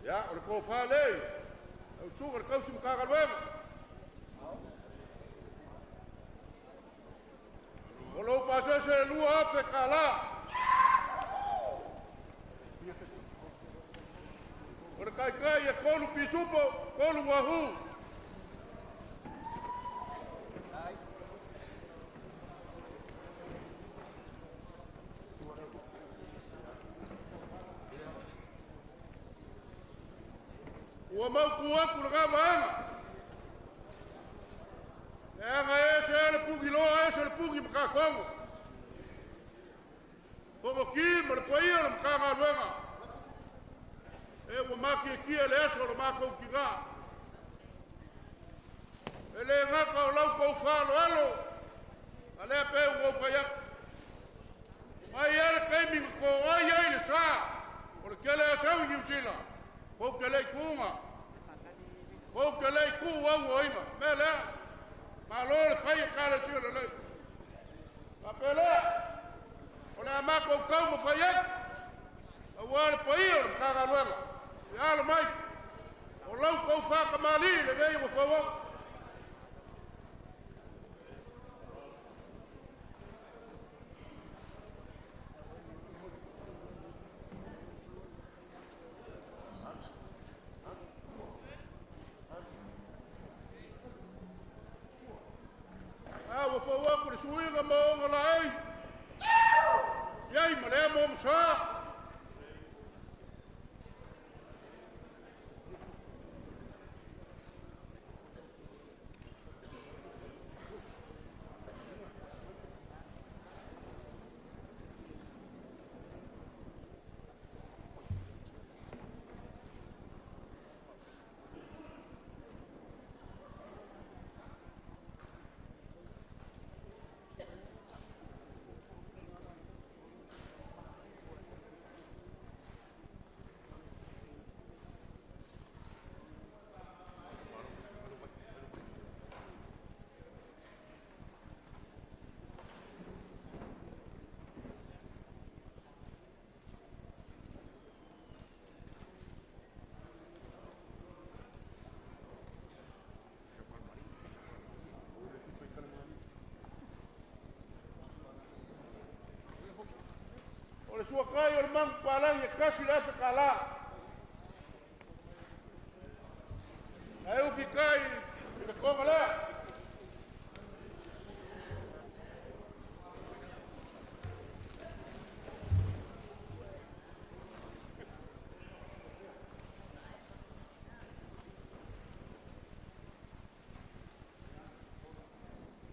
Ya, o le ko fale. O sugar kau sim ka galwem. O lo pasa se lua afe kala. O le kai kai e kolu pisupo, kolu wahu. Ua mau kuaku le gavaanga. E anga e se le pugi loa e se le pugi makakongo. Komo ki ma le paia le makanga luenga. E ua maki e kia le eso le makou ki ngā. E le ngaka o lau kou whalo alo. A lea pe ua whaiak. Mai ere keiminga ko ai ai le sa. O le kele a sau i New Zealand. Kou kele i kuunga. Kou kele i kuu au o ima. Me lea. Ma lo le whai e kare sio le lei. Ma pe lea. O le amako o kau ma whaiak. A wale paia o le mkanga luenga. I ala mai. O lau kou whakamali le vei o whawak. Awa whawak le suinga mo o ngala ei. Iei ma lea mo msa. Le sua kai o le mangu palangi e kasi le asa kala. E uki kai, Kom lá.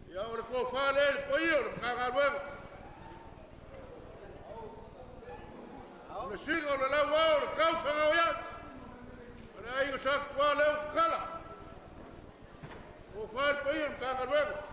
E agora que eu falo, ele põe eu, não caga luego. Não chega, não leva a hora, causa, não é? Olha aí, o saco, qual é o cala? O falo, põe eu, não caga luego.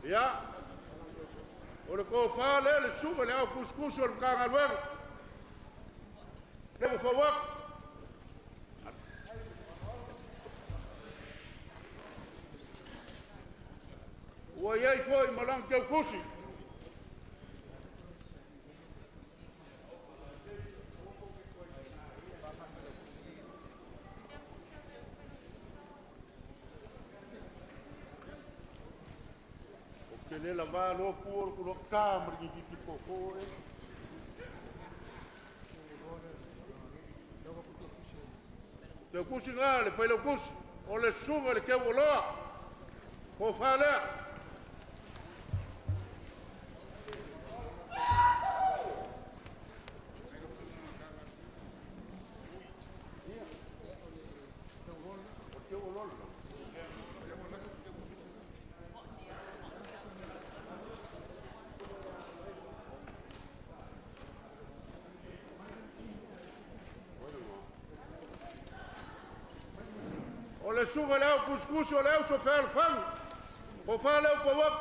Ya, o ko fa le suba le couscous o kanga luego. Le por favor. O aí foi malang que kusi. Le lava lo por lo camera di tipo fuori. Te kusi ngā le whaile kusi. O le sunga le keu oloa. Ko whalea. O le sunga leo kuskusi o leo so whare whang. Ko whaleo pa wak.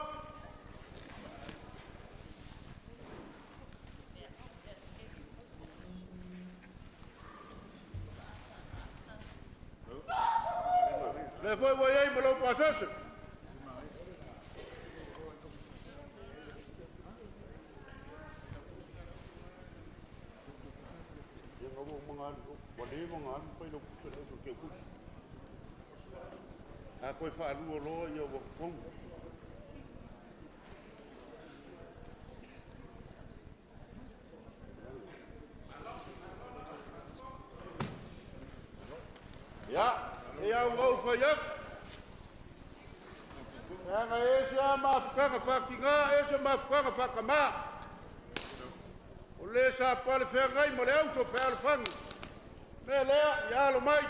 Le foi voi ei malo pasase. Yang aku mengan, wani mengan, pai lo kusi lo so ke kusi. Aku fa lu lo yo wo kong. Ja, ja wo fa ya. Nga ese ama faka fakinga, ese ma faka fakama. O le sa pale fe ngai mo le so fe al fang. Me le ya lo mai.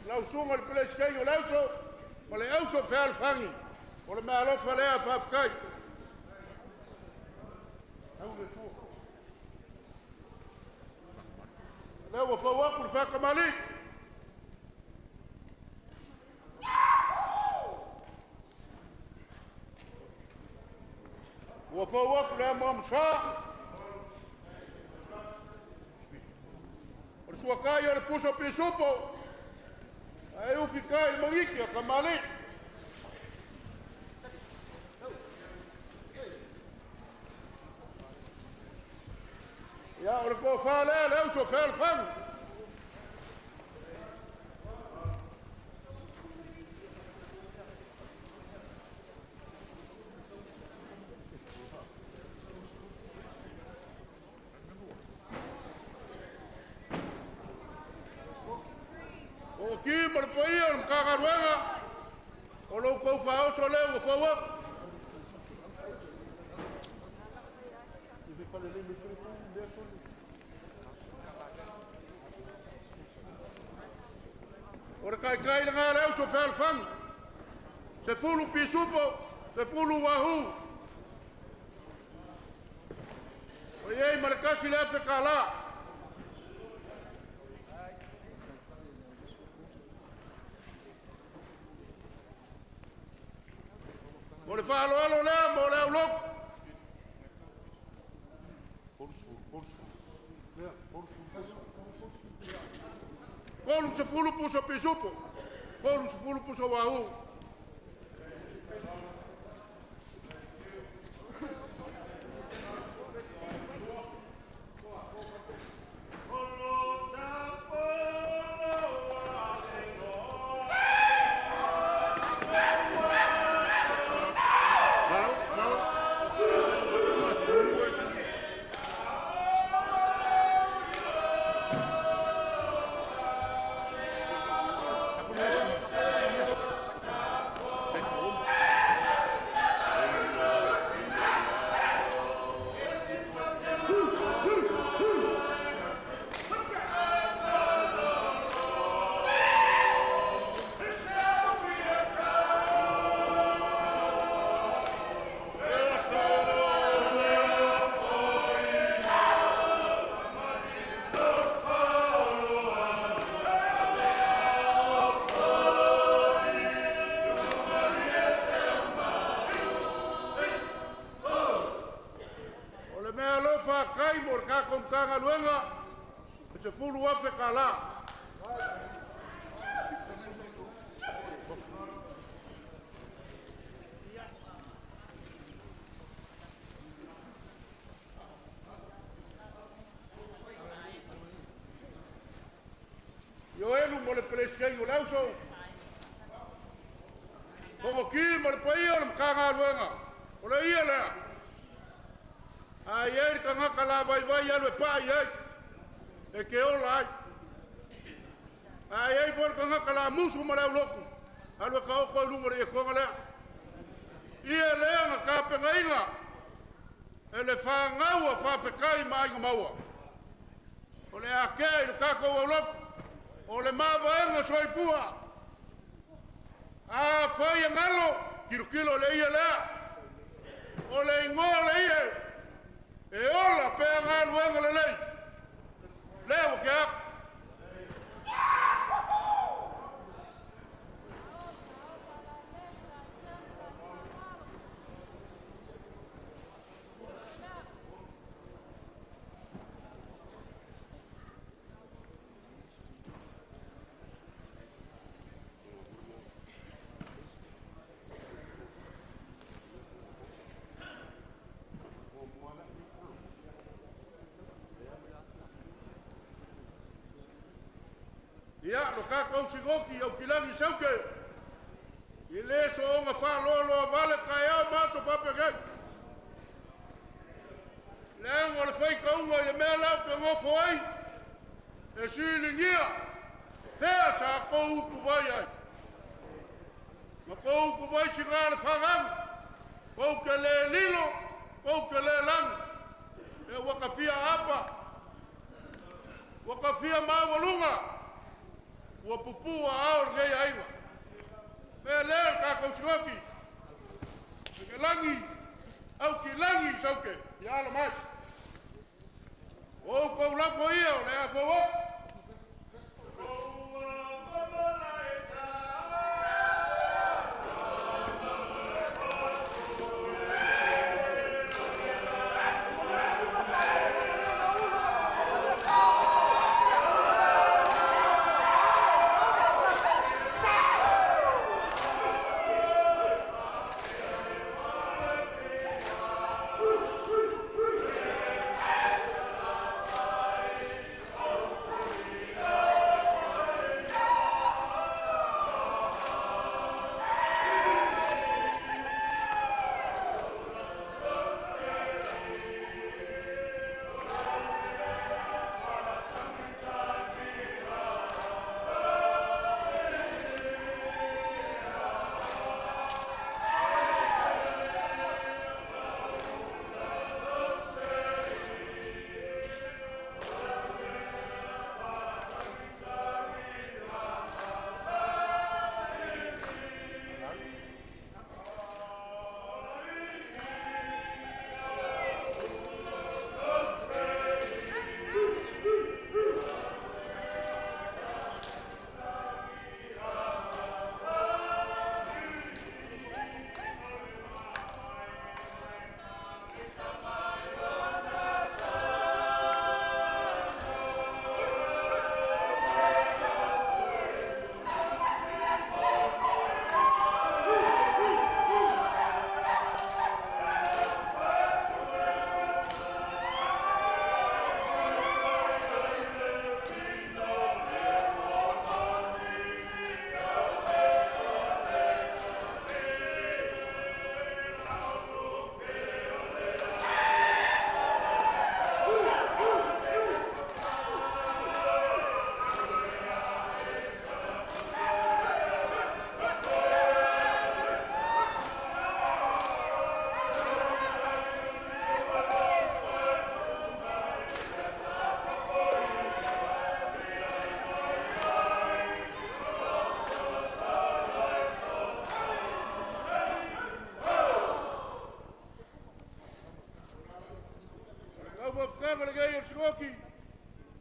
La usunga le pele skei o le so. Ma le au so fe al fangi. O le me alo fa le a fa fkai. Au le so. Le wo fa wa ku fa kamali. Wo fa wa ku le mo msa. O sua kai o le puso pisupo. Ai u fica il moiki kamali. Ja, o le ko fa le au so fe al fang. O ki mo le pai o ka garuanga. O lo ko fa o so le o fa wa. Ora kai nga leo so fel fang. Se fulu pisupo, se fulu wahu. O ye markasi le fe kala. Mo le fa alo le mo le lo. Kolu se fulu puso pisupo. Kolu se fulu puso wahu. Kai mor ka kom kanga luenga se fulu afe kala yo elu mo le peleskei o lauso ko ki mo le pai o kanga luenga o le ia le ayer kanga kala vai vai alu pai ai e ke ola ai ai ai for ka ngaka musu mala loku alwa ka o ko lungo re ko ngala ia le nga ka pe ngainga ele fa ngawa fa fe kai mai ngamawa ole ake le ka ko loku ole mava enga soifua a foi ngalo kilo le ia le ole ngole ia e ola pe ngalo enga le leo ke ia lo ka ko sigoki o kilani sauke ile so nga fa lo vale ka ya ma to pa pege le fai ka unga le me la ko ngo foi e si lingia fe sa ko ku vai ai ma ko ku vai chigar fa gam ko ke le lilo ko ke le lang e wakafia hapa wakafia ma volunga wa pupua au ngai aiwa pele ka ko shoki ke langi au ki langi sauke ya la mas o ko la ko ia le a fo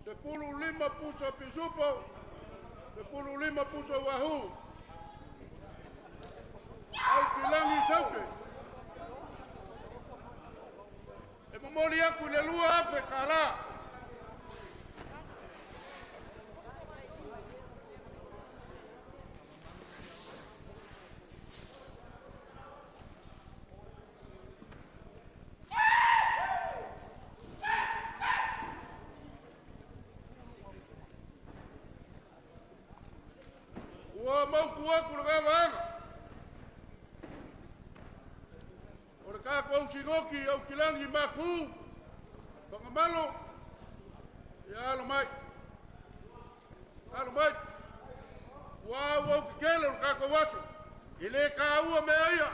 se fulu lima puso pisupo, se fulu lima puso wahu. Au kilangi sauke. E mamoli aku le lua afe kala. Mau kuat kurang bang. Orang kau singoki au kilangi maku. Pengamalo. Ya lumai. Ya lumai. Ua kikele o kako waso. Ile ka ua mea ia.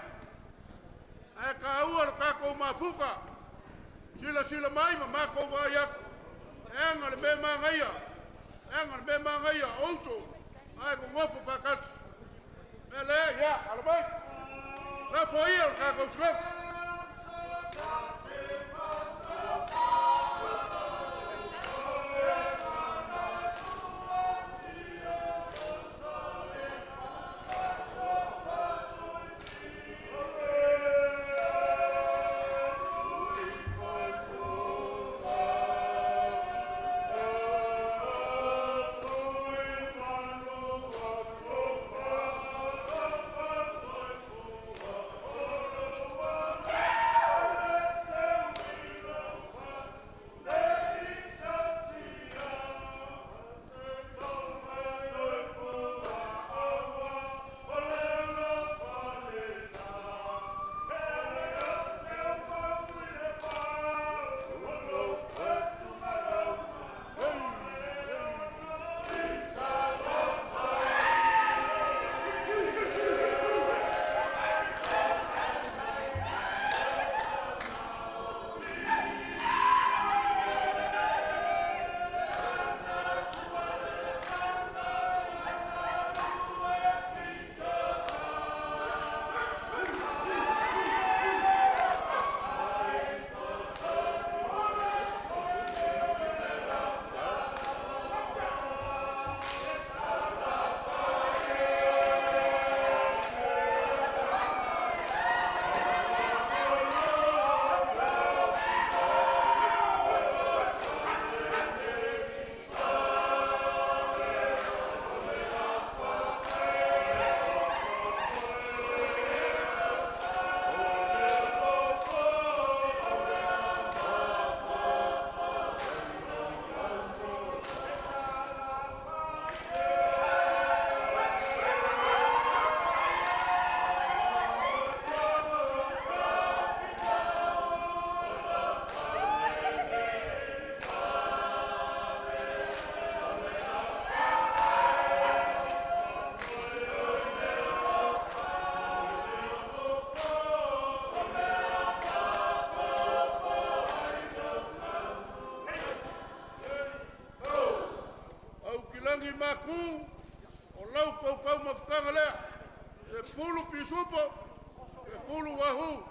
Ai ka ua o kako mafuka. Sila mai ma mako wa ia. Enga le me mangaia. Enga le me mangaia ouso. Ai ko ngofo fakas. Ele ya albai. La foi o kako skop. Maku o lau kau mafutanga lea se fulu pisupo se fulu wahu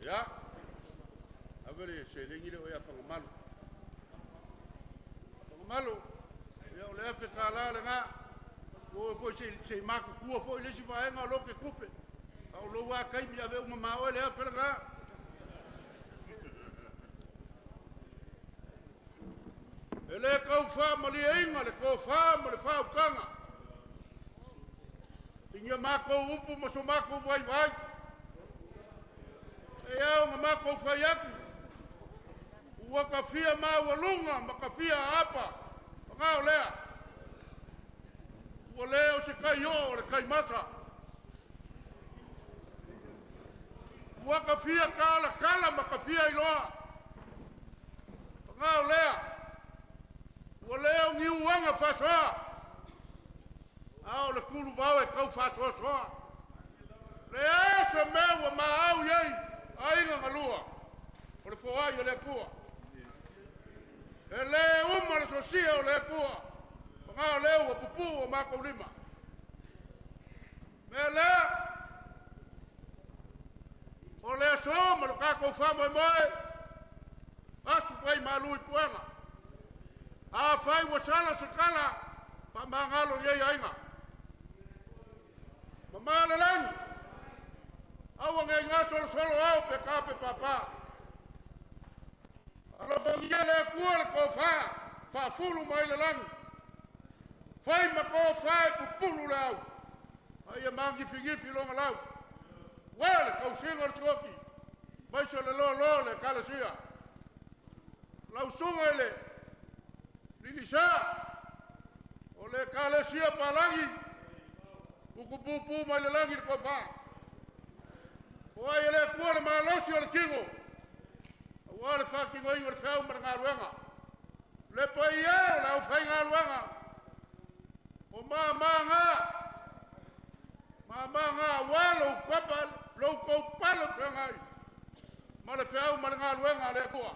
ya avere se lengile o ya fangamalu ya ole afe kala le nga o fo se maku ku fo le si va nga lo ke kupe au lo wa kai mi ave uma ma o le afe nga ele ka fa mali inga le ko fa mali fa kanga inga mako upu mo so mako vai e au mamako fayaku wakafia mawalunga makafia hapa ngao lea woleo se kayo le kaimasa wakafia kala makafia iloa ngao lea woleo ngiuanga fasoa au le kulu vawe kau fasoa lea se mewa maau yei ainga ngalua o le foai o le kua e le uma le sosia o le kua ngā leo o pupu o mako lima me lea o le so ma lo kako famo e moe asu pai malui puanga a fai wasala se kala pa mangalo yei ainga mamale langi awa ngai ngā solo au pe kape papa. Alo pangia le kua le ko fa fulu mai le langi. Fai ma ko fai pupulu le au. Ai mangi figifi longa lau. Wale kau singa le tikoki. Mai se le lo le kalasia. lausunga ele lilisa o le kalesia palangi pupu mai le langi ko fa o ai le kua le malosi o le kingo o le fa kingo i o le fau ma ngā ruenga le pai e la o fai ngā ruenga o manga walo kapa lo ko palo fengai ma le fau ma ngā ruenga le kua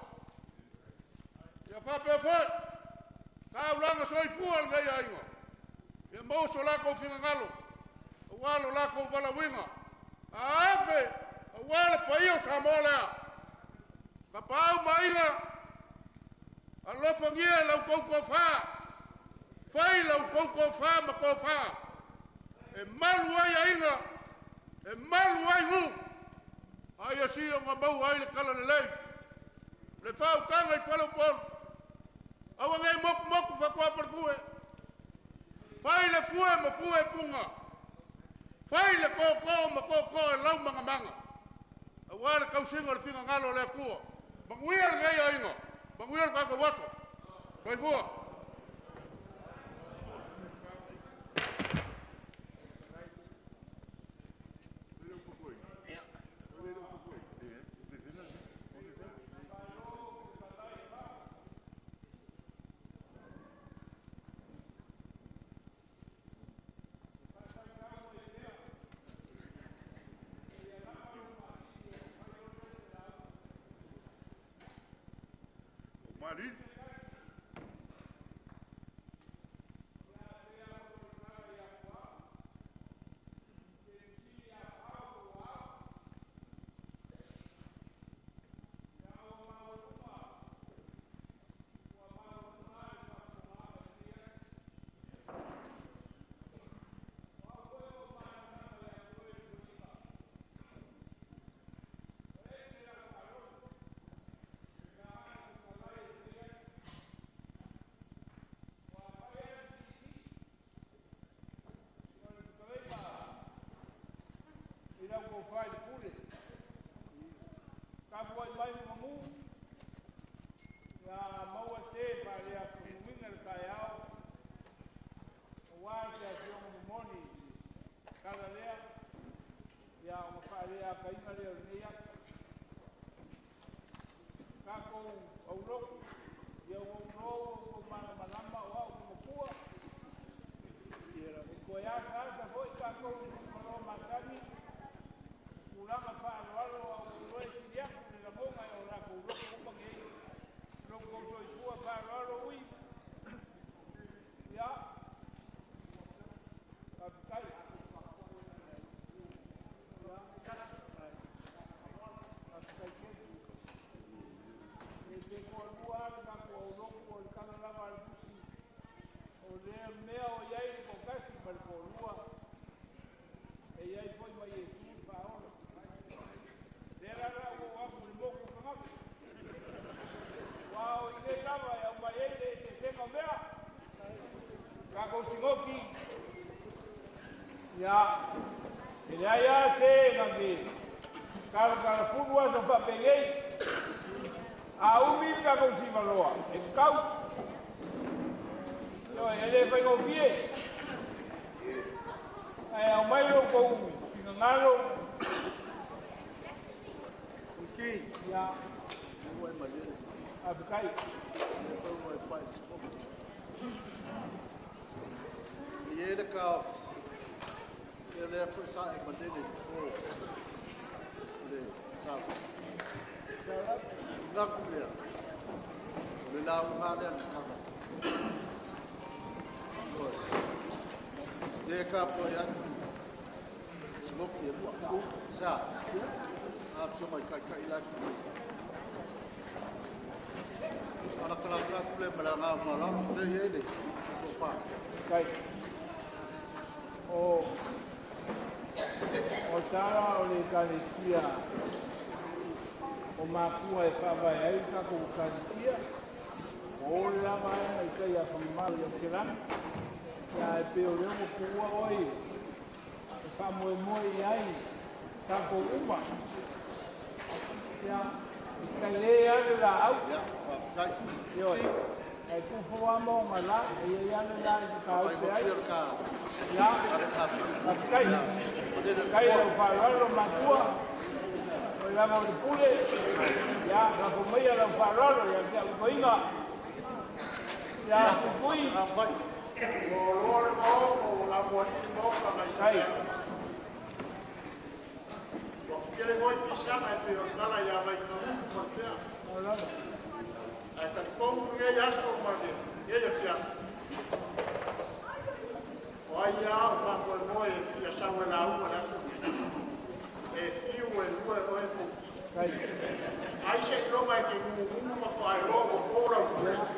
ya fa pe fa ka ulanga soi fual ngai ainga e mo so la ko finga ngalo walo la ko vala winga ave wala pai o samola ka pau maina alo fangia la ko fa fai la ko fa ma ko fa e malu ai ainga e malu ai hu ai asi o ngabau ai le kala le lei le fau kanga i falo por awa ngai mok fa kwa por fue fai le fue ma fue funga fai le ko ma ko lau manga awa le kausinga le finga ngalo le kua banguia ngai ainga banguia ka ko wato fai bua Mari. Ya, ya se nanti. Kalau furua sampai pengen, umi ka kau si maloa, engkau. Yo, ele fai kau vie. Au mai lo kau ngalo. Okay. Ya. Uai malele. Abikai. Uai pai. Ele ka ele foi sai malele. Ele sabe. Ngak dia. Ele lá ngale ngak. Dia ka poia. Smoke dia buat. Sa. After my kai la. Anak-anak boleh melanggar malam, dia ini sofa. Kai. O tara o le kalesia. O mapua e whawai ai ka ko kalesia. O le lama e kai a whamari o ke rana. Ia e peo leo mo kua oi. E whamoe moe ai. Ka ko uma. Ia Kalea la au. Ya, whawhikai. Yo. Ai ku fo mo mala, e ia la ka Whai mo whir ka. ya. Are hapi. Kai. Tere Kai lo fa lo matua. O la mo pule. Ya, la ko mai la fa lo ya ya ko inga. Ya, kui. Ka whai. O lore mo, o la mo i mo ka mai sa. Kai. Kere ngoi pisanga e pio kala ya mai ka mo pia. Ola. Ai ka kongu nge ya so ma de. Ye ya pia. O ai ya fa ko mo e fia sa wa la u la so. E fiu e lue o e fu. Kai. Ai se lo mai ke mu fa ko ai lo ko ora ku e su.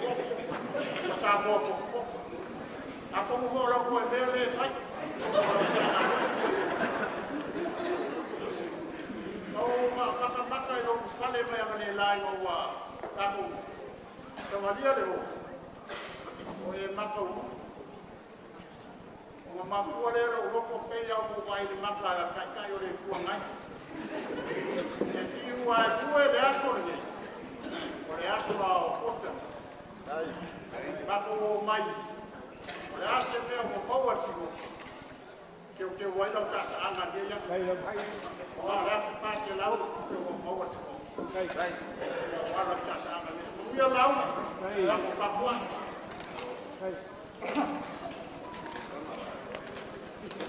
Ko sa mo ko. A ko mu ora ko e me le fai. Maka i roku whale mai anga ne lai o wa kako tawaria leo o e maka u o makua lero o loko pei au mo vai le maka ala kai o le kua ngai e fiu a kua le aso le nei o le aso a o kota maka o mai o le aso e mea o kaua tiko ke o wailau sa anga ne ya Kai. o ala ki fase lau ke o kaua tiko Kai. o ala sa anga ne ia lau Kai. la ko papua Kai.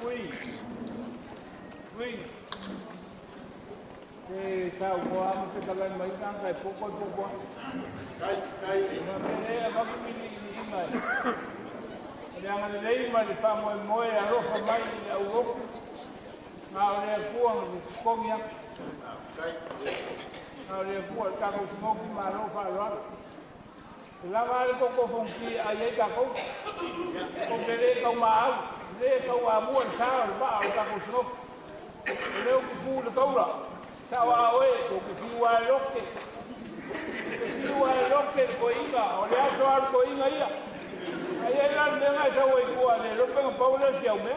Kui. Kui. Se sa mo amo ke tala mai kan kai popo. kai Na mene ba ku mini mai. Ia ngana nei mai le fa mo a rofa mai au rofu. Na ole kuang kongia. kai Na ole kuang ka ko smoke ma rofa ro. La vale ko fonki ai ka ko. Ko le ka ma au. Le ka wa mu sa ba au ka ko smoke. Le ku le ka ura. Sa wa oe ko ki wa loke. Ki wa loke ko inga, ole aso ar ko inga ia. Ai era le nga sa wa ku ale lo pe pa ula si au me.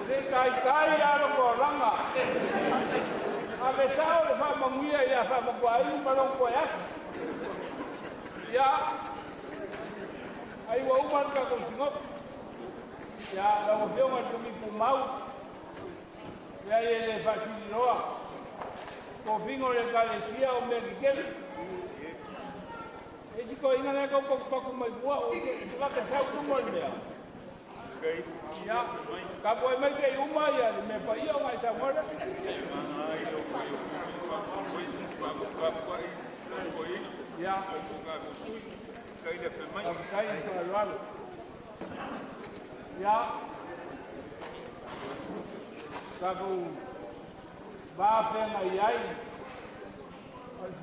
Le kai aro ko ranga. A pesar de fa manguia ia fa mo ai pa non ko ya. Ya. Ai wa uman ka ko singo. Ya la mo veo ma tumi ku mau. Ya ele fa si roa. Ko vingo le galesia o me kele. E si ko ina ko ko mai bua o ke sa ka sa ku mo le. Ya. Ka po mai ke uma ya me pa ia mai sa mo. Ya. Kai sa lalo. Ya. Kaku ba fe mai ai.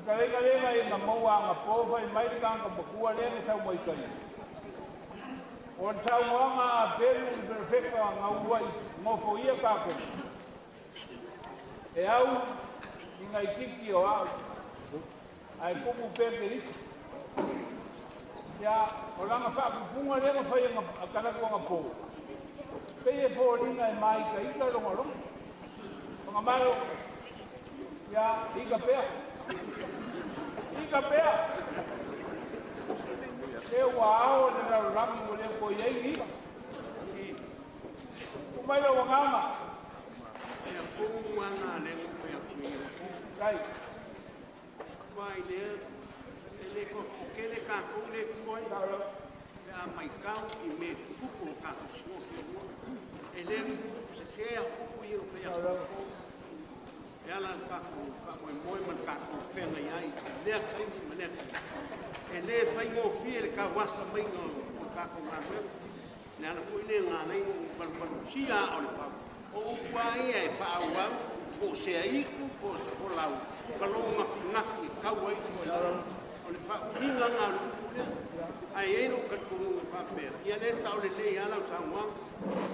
Kale mai na mo wa ma po fa mai kan ka ku ale ne sa mo kai. On sa mo ma pelu perfecto nga uai mo fo ia ka ko. E au inga ikiki o au. Ai kupu peperis. Ya olanga fa punga le mo fa ia kana ko nga po. Peye po ringa mai ka ika lo. Pengamalo, ya, ika pea. E wao le la ramu le ko yengi. Kumai lo wangama. e ko wana le ko ya ku Kai, vai le ko ke le ka ku le ku oi a mai ka i me ku ko ka so ele se ku i o ya ela ka ku fa mo man ka ku fe na ai le ka i mane ele fa i mo fi le ka wasa mai no ka ku na me na na fu le nga nei ban sia o le fa o wai e fa wa o se ai ku o se fo lau ka lo nga ka wai o le fa inga nga ai e no ka ku fa pe ia le sa o le nei ala sa wa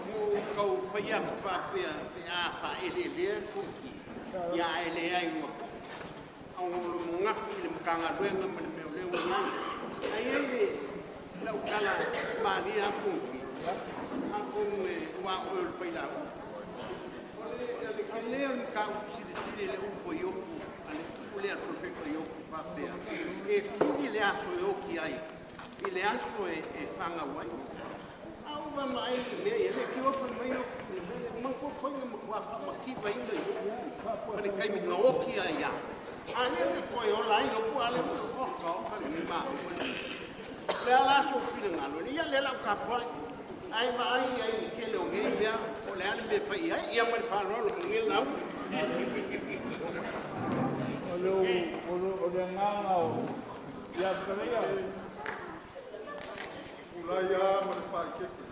mo ka o fa ia fa pe a fa ele le ku ia ele ai mo au nga le mkanga le nga me le nga ai ele la kala ma ni a ku a ku wa o fa ila Lea ni kau siri le upo yoku, ale tuku lea profeto yoku whapea. E whini le aso e oki ai, i le aso e whanga wai. Au wa mai mea e le ki ofa mai yoku, manko whainga makwafa makiwa inga yoku. Mane kai mi nga oki ai ya. Ale le koe o lai yoku, ale le koka o kare ni maa. Le ala aso whina ngalo, ni ia le lau kapai. Ai mai ai ke le o ngei mea, o le ale me whai ai, ia mani whanoro o ngei lau. O le nganga o ia karea. Ulai a mani whai keke.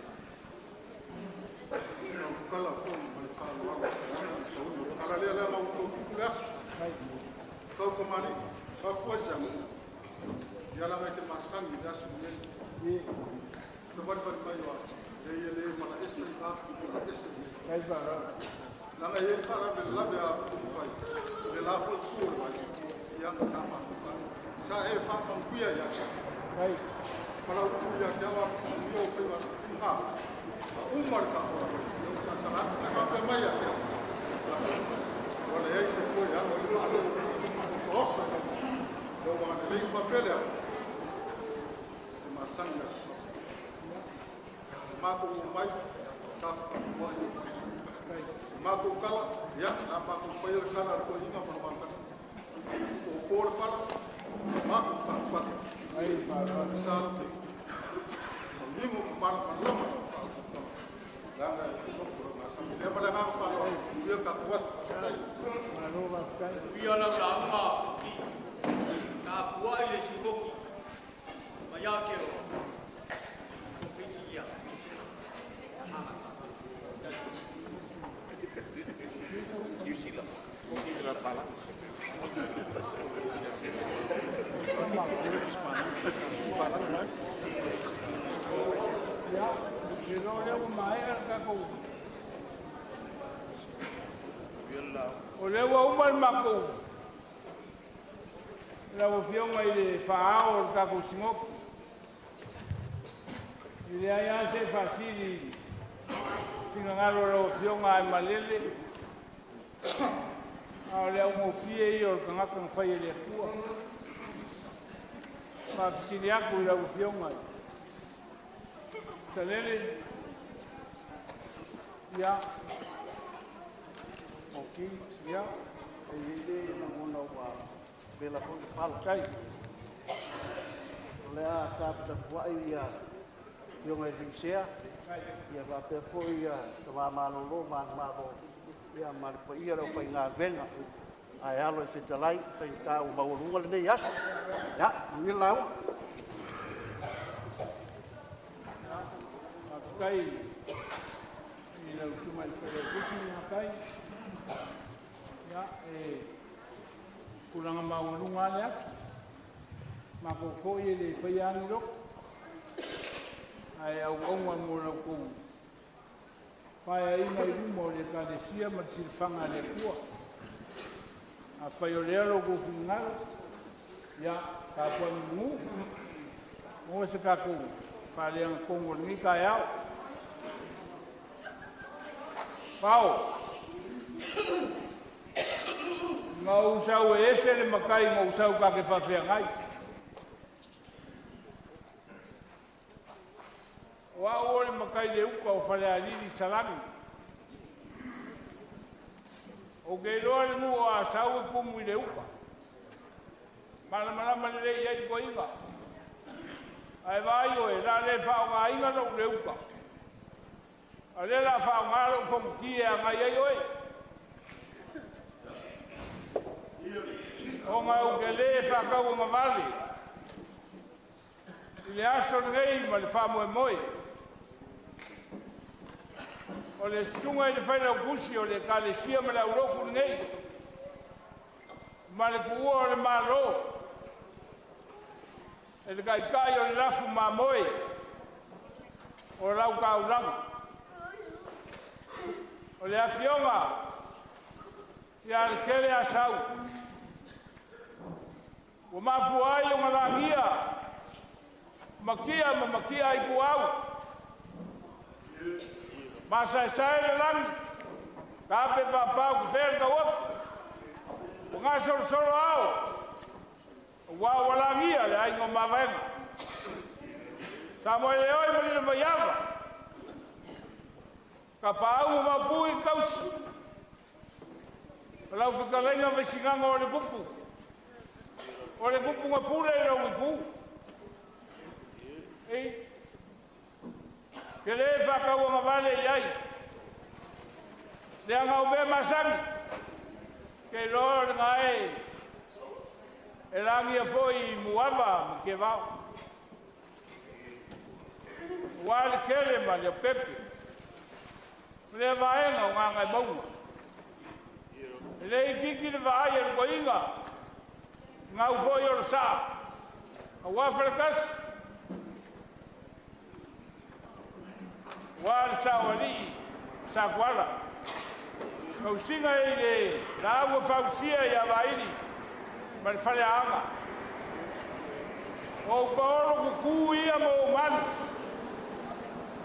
Kala fōnu mani whanoro. Kala lea lea lau tō kukule asu. Kau kamani, ka fuai samu. Ia langa ke masangi le asu ngei. Te wari mai wa. Ia le mana esa i ka, mana esa i. Kai whara. Langa e whara me lawe a putu whai. Le la fo sūre wai. Ia ka ma fuka. Sa e whapa mkuia ia. Kai. Para ukuia kia wa mio whai wa. Nga. Umar ka hoa. Ia ka sara. E whapa mai a kia. Wale e se fo ia. Alo. Osa. Lo wane le whapele a. E masanga. Mako mai. Tapa wai. Mako kala, ya, mako payar kala ko inga pamangka. O por para, mako pat. Ai whara. Salute. Nimo mar lama. Langa le mala nga fa no, dia ka kuat. Marova kai. Ia la ranga ki. Ta puai le sikoki. Mai ateo. Fikia. New Zealand. Ila pala. Ya, si no le hago maera kako. O le hago umar mako. La opción ahí de fao kako simoki. Y de ahí hace fácil. Sin ganar la opción a malele. Ahora un ofie y el canal con falla de Cuba. Para auxiliar con la opción ahí. Salele ya. Oki, ya. Ele na mona wa bela ko pala. Kai. Lea tapta wai ya. Yo me dicea, ya va pe ko ya, va manolo man mabo. Ya mar po ia ro fai nga venga. Ai alo se talai, se ta o baulunga le yas. Ya, ni lau. Kai. Y la última el kai. Ya, kurang maulunga ya. Mako foi le fai aniro. Ai au konga mora ko. Pai ai mai rumo le kadesia ma silfanga le kua. A pai o lero ko fingal. Ya, ka ko mu. Mo se ka ko. Pa le ang kongo ni ka ya. Pau. Ngau sau ese le makai ngau sau ka ke fa fe ngai. Wa ore makai le uka o fale alini salami. O ke loa mu a sau ku mu le uka. Mala le ye ko inga. Ai vai o la le fa nga inga no le uka. Ale la fa nga lo fo ki e nga ye yo. O nga o ke le fa ka o nga vale. Le aso ngei ma le fa mo moi. O le stunga i le whaina kusi o le kalesia ma la uroku nei. Ma le kuua o le malo. E le kai o le lafu ma moe. O le lau kaulangu. O le afionga. Ia le kele asau. O mafu ai o ngalangia. Makia ai kuau. Masa saya lang Kape papau ku fer ka wop. Nga soro au. Wa walangia le ai ngoma venga. Samoe le oi mali le yava. Ka pau ma pui kaus. Lau fikalenga me singanga o le pupu. O le pupu ma pule le o pu. Ei. Ke le whakau nga vale iai. Le anga ube masangi. Ke lor nga e langi a foi muava ke vau. Wale kele ma le pepe. Le vaenga o nga maunga. Le kiki le vaai e ko inga. Nga u foi o sa. A wafrakas. Wal sawali sa kwala. Kau singa e la ua fausia ia vaili. Mal fale anga. O paolo kuku ia mo manu.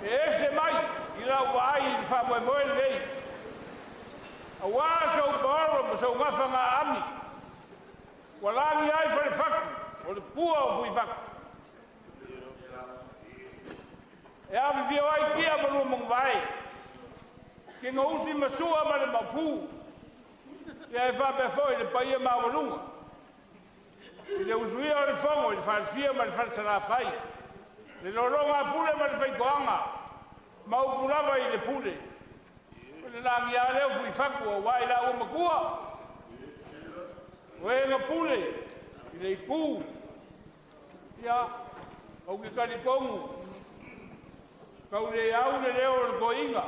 E ese mai ila vai fa mo mo lei. A wa so paolo so ngafa nga ami. Wala ni ai fa faku. O le pua fui faku. E avi vio ai kia manu mong vai. Ke ngā usi masua ma le mapu. Ia e whape foi le paia mawalunga. I le usuia o le whango, le whanfia ma le whansara whai. Le loronga pule ma le whaikoanga. Ma upulawa i le pule. Le nangi a leo fui whaku o wai la ua makua. Oe ngā pule. I le ipu. Ia, au ke karikongu. Kau le au le leo le koinga.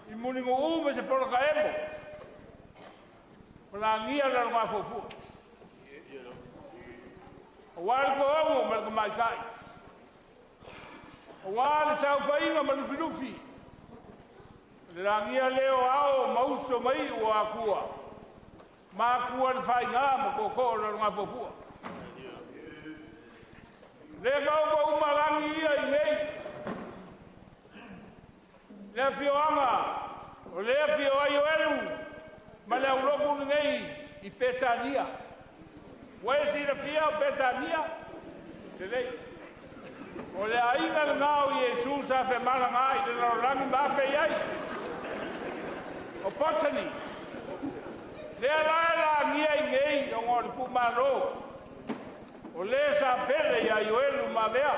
I muningo ume se poloka emo. Pala ngia la ngā fofu. O wale ko ongo ma le mai kai. O wale sau whainga ma lufi lufi. Le ngia leo ao mauso mai o akua. Ma akua le whai ngā ma koko la ngā fofu. Le kau ko umarangi ia i mei. Le fioanga, o le fio ai o elu, ma le auloku ngei i Petania. Wesi le fia o Petania, te lei. O le ainga le ngao i Jesus a fe mara ngai, le laurangi mafe iai. O Potani. Le alaela ngia i ngei, o ngori kumaro. O le sa pele ia i o elu ma vea.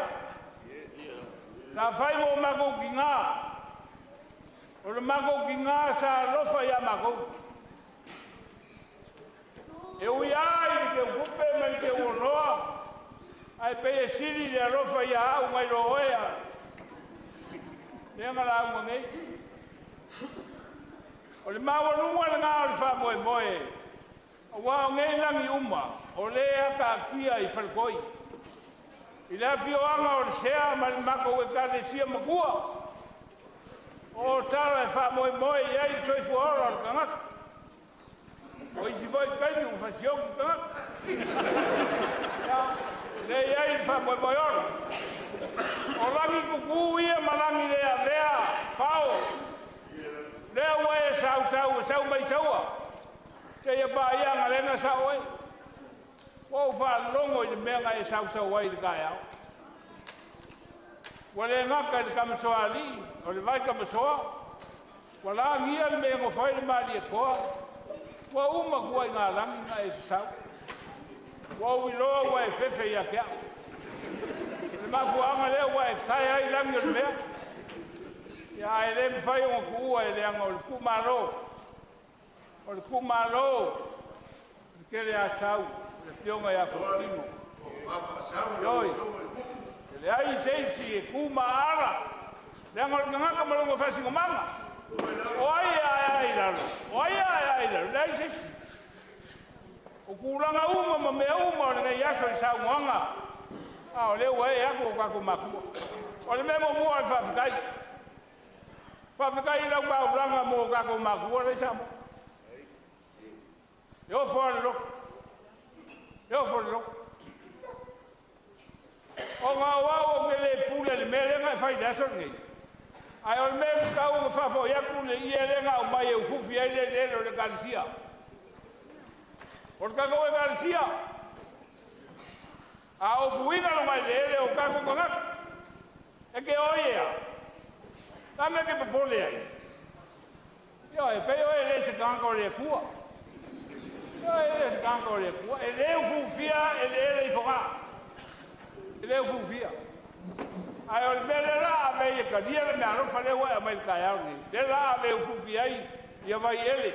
Sa fai mo mago ki ngā. O le mago ki ngā sa lofa ia mago. E ui ai ni ke upupe ma ni ke uonoa. Ai pe e siri le lofa ia au mai lo oea. Le ngala au ngei. O le mawa nunga le ngā o le wha moe moe. O wao ngei langi uma. O le aka kia i whalkoi. I le fio anga o le sea ma le mako e kane sia makua. O tala e wha moe moe i ai soi fuora o kangaka. O isi voi kaini u whasion ki kangaka. Le i ai wha moe moe ora. O rangi kuku ia marangi lea lea whao. Lea ua e sau mai saua. Te ia pa ia nga lenga sau e. O wha longo i le menga e sau ai le kai au. Wale ngaka le kamasoa ali, o le vai kamasoa. Wala ngia le mea ngofai le mali e koa. Wa uma kua i ngā rangi ngā e sasau. Wa uiloa wa e fefe i a kia. Le mafu anga lea wa e kai ai rangi o le mea. Ia e le mwhai o ngakua e leanga o le kumaro. O le kumaro. Ke le a sau, le fionga i a kutimo. Ioi. Le ai seisi e kuma ara. Le angol ngaka malongo fasi ngomanga. Oia lalo. Le ai seisi. O kulanga uma ma mea uma o le yaso i sa nganga. O le ua e ako kako makua. O le memo mua al fafikai. Fafikai lau ka ulanga mo kako makua le samo. Yo for lo. O ngā wau ke le pule le mele ngai fai daso ngai. Ai o me ka o fa fo ya ku le ia le nga o mai o fu fi ai le le Garcia. Por ka ko Garcia. A o buina lo mai le o ka ko ngak. E ke o ia. Tame ke popole ai. Yo e pe o le se kan ko le fu. Yo e se kan ko le fu. E le fu fia e le foga. E le fu fia. Ai o le la me ka dia le na ro fa le wa mai ka ya ni. Le la me fu fia ia vai ele.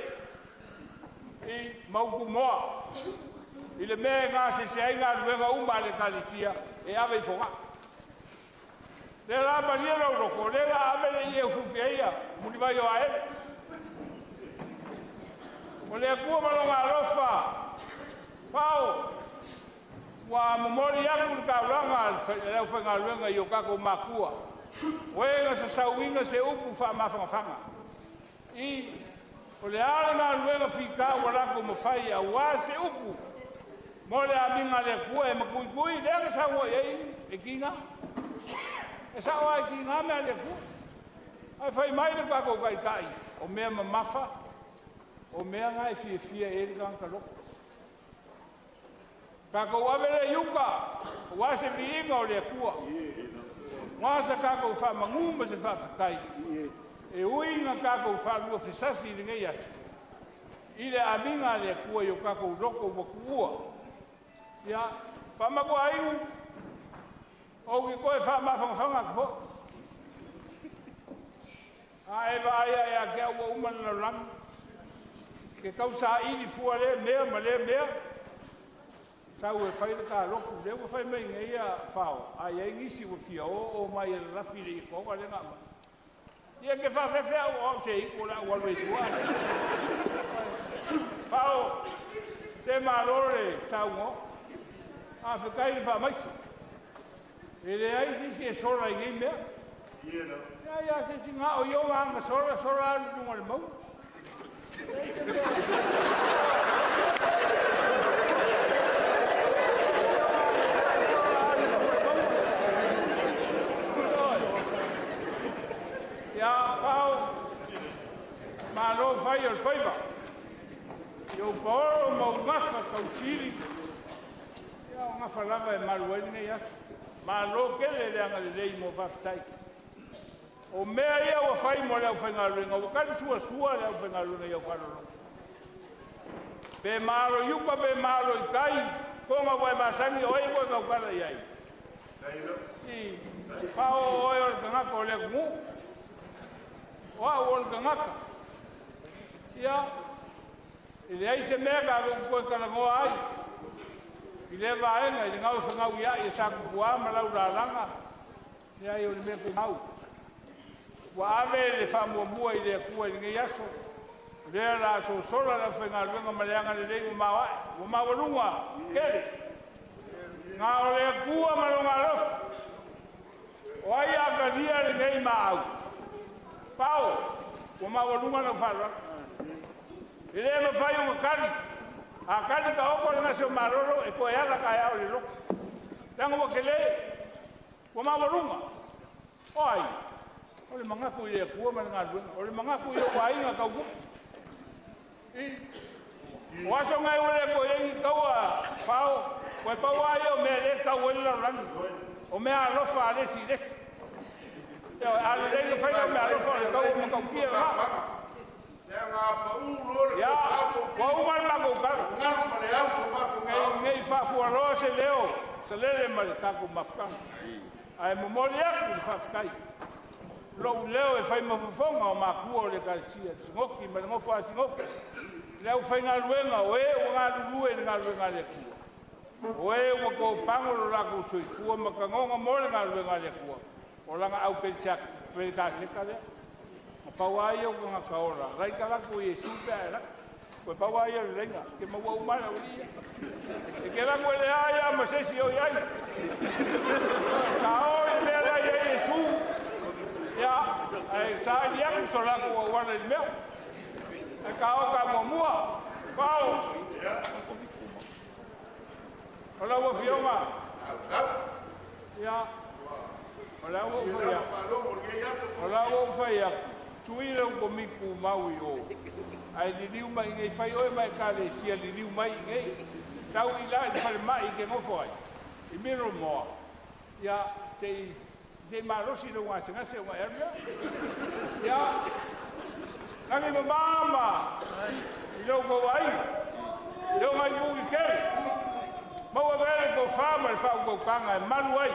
I mau ku moa. I le mea ngā se ainga ruenga uma le kalitia e ave i fonga. Le la maria rau roko, le la ave le ie ufuwhia ia, muni vai o aere. O le kua malonga rofa, pao, wa momori aku ka uranga, leo whenga ruenga i o kako makua. Wenga sa sauinga se upu wha mawhangawhanga. I, o le ala ngā ruenga whika warako mawhai a wā se upu. Mole a minga le kua e makui le sa wo e kina. E sa wa e kina me le kua. Ai fai mai le ka ko kai. O mea mafa. O mea ngai fia e le kan ka lo. Ka ko ave le yuka. Wa se biinga o le kua. Wa sa ka ko fa manguma se fa kai. E uinga ka ko fa lu fisasi le ngai as. Ile a minga le kua yo ka ko roko mo kua. Ya, fama ko ai o ki ko fa ma fa ko. Ai ba ya ke o uma na ram. Ke kau sa i fuale me me. Sa o fai ka lo ku le o fai me ia fa. Ai ai ngisi o fia o mai la fi le ko ga le na. Ia ke fa fe o se i ko la o le tua. Pao te malore sa ngo. A fikai fa mais. Ele ai se sora i me. Ya se singa o yo nga sora du ngol mo. Ya pau malo fai el faiba. Yo por mo masa causili. Nga falanga e maluene ia. Malo ke le anga le lei mo fatai. O mea ia o fai mo le whainga runga. O kari sua le whainga runga ia o karolo. Pe malo yuka pe malo i kai. Konga wai masangi o iwa ngau kara iai. Si. Pao oi o ngaka o le ngu. Oa o le ngaka. Ia. Ile ai se mea ka koe karangoa ai. I le vaenga, i ngau whangau ia, i sa kukua malau rāranga. Ia i o le mea kumau. Wa ave le whamua i le kua i ngai aso. Lea la so sola la whenga ruenga maleanga le rei o mawae. O mawarunga, kere. Ngā o le kua malonga rofu. O ai akaria le ngai maau. Pao, o mawarunga na whara. I le ma whai o makari. A kani ka oko nga se maroro e ko ala ka ya le loko. Tango mo kele. Ko ma warunga. Oi. O le manga ku ye ku ma nga ruenga. O le manga ku ye wa inga ka ku. I wa so ngai o le ko ye ka wa pao. Ko pa wa yo me le ka wo le ran. O me a lo fa le si des. Yo a le fa yo me a lo fa le ka wo mo ka ku ye la. Ya, wa uma la ko ka. Ngai fa fu ro se leo, se le mal ka ko mafkan. Ai memoria ku fa kai. Lo leo e fa mo fonga o ma ku o le Garcia. Ngoki me ngo fa singo. Leo fa nga luenga o e o nga lue nga luenga le ku. O e o ko pango la ku sui ku ma ka ngo mo le nga luenga le ku. O la nga au ke chak pe ka se ka le. Pawai o nga kaora, rai kala ko e super, ko pawai o lenga, ke mo wa mala o ia. E ke la ko le ai ma se si o ai. Ka o le la e su. Ya, ai sa dia ko so la ko wa le me. E ka o ka mo mua. Pau. Hola wo fioma. Ya. Ola o fai aku. Tui rau ko miku maui o. Ai li liu mai ngai fai oe mai ka le sia li liu mai ngai. Tau i la i whare mai ke ngofo ai. I miro moa. Ia te marosi no ngā sengase o ngā ermea. Ia nangi mama. I rau ko ai. I rau mai mugi kere. Maua vere ko whama i whau ko kanga e maru ai.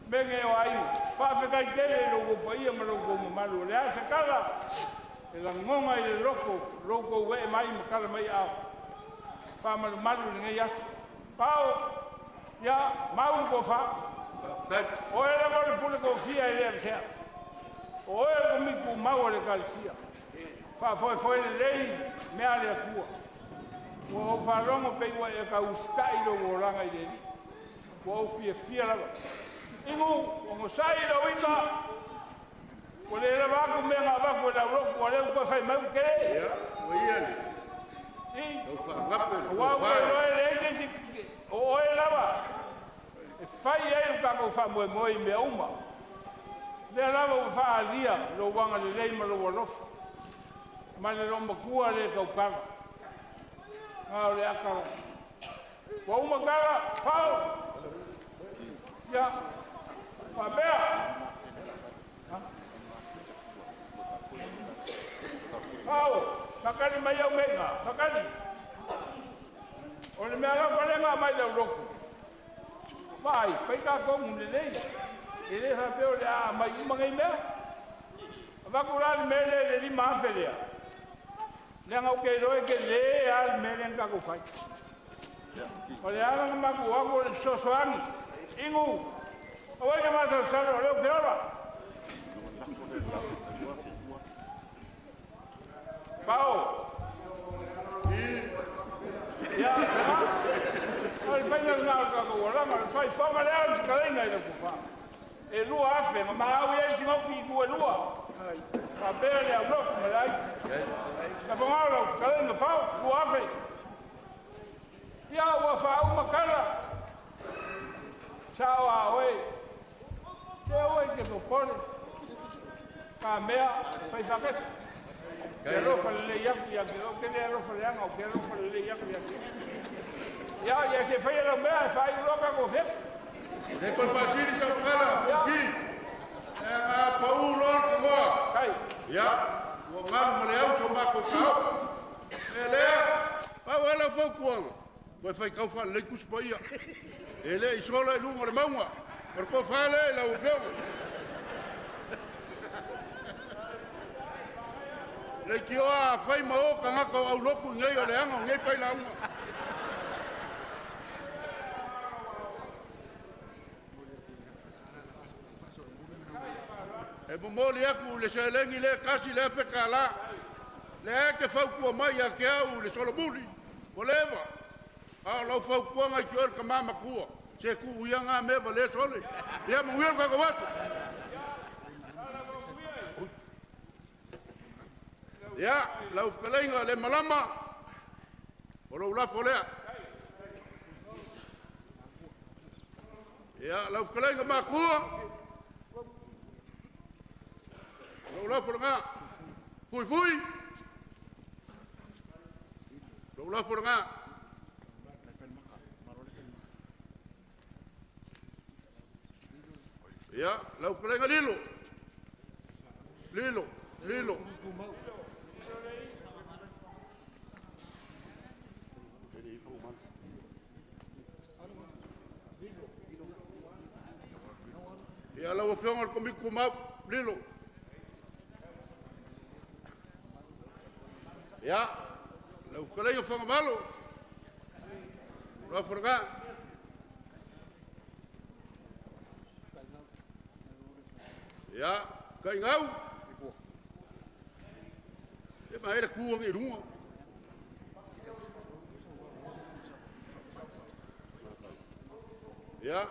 Menge o ai, whawhekai tere roko pa ia ma roko mamaru. Le asa kala, e la ngonga i le roko we mai ma kala mai au. Whamaru maru ni ngai asu. Pao, ia, mau ko wha. O e la mare pule ko fia i lea sea. O e ko miku mau le kalisia. Wha le rei, mea le akua. O wharongo peiwa e ka ustai ro o ranga i le ni. O fia lava. Ingu, o ngosai ro ika. O le rawaku mea ngā waku e la roku, o le upa whai mau kere. Ia, o ia ni. I, O whangape, o wau e roe le eise o oe lawa. E whai e uka ko wha moe moe mea uma. Le lawa o wha alia, lo wanga le reima lo warofu. Ma le roma kua le kaukara. Ngā o le akara. Wa uma kara, whao. Ia, Pabea. Pau, sakani mai au menga, sakani. O le mea ngā wharenga mai lau roku. Mai, whaika kongu le nei. E le hapeo le a mai umangai mea. Wakurani mele le lima awherea. Le ngau kei roe ke le a mele ngako whai. O le ala ngamaku wako le sosoangi. Ingu. Awai ke masa saro leo ke ora. Pau. Ya. Al final na ka ko ora ma fai fama le al skalenga i ku fa. E lua afe ma au ye singo ki ku lua. Pa bele a blok ma dai. Na bonga skalenga fa lua afe. Ya wa fa uma kala. Ciao a oi. Te oi ke ko pone. Ka mea fai sakes. Ke ro fa le ya ke le ro fa le anga o ke ro fa le ya ke ya se fai lo mea fai lo ka ko fe. Ne ko fasiri sa kala, ki. E a Paulo ko. Kai. Ya, o ngal mo le au so ma ko ka. Ele, pa wala fo ko. Vai fai kau fa le kus pa ia. Ele i sola i lunga le maunga. Por ko fa le la u feo. Le ki o a fai ma o ka ngako au loku ngai o le anga ngai fai la unga. E momoli aku le selengi le kasi le fekala. Le ke fau kua mai a ke au le solomuli. O leva. A lau fau kua ngai ki or ka mama kua. Se ku uia ngā mewa le sole. Ia mo uia ka watu. Ia, lau whakalenga le malama. O lau lafo lea. Ia, lau whakalenga mā kua. Lau lafo le ngā. Fui fui. Lau lafo le ngā. Ia, lau whakalenga lilo. Lilo, lilo. Ia, lau whionga ko miku mau. Lilo. Ia, lau whakalenga whionga malo. Lau whakalenga. Ia, kai ngau. E maere kuang i runga. Ia.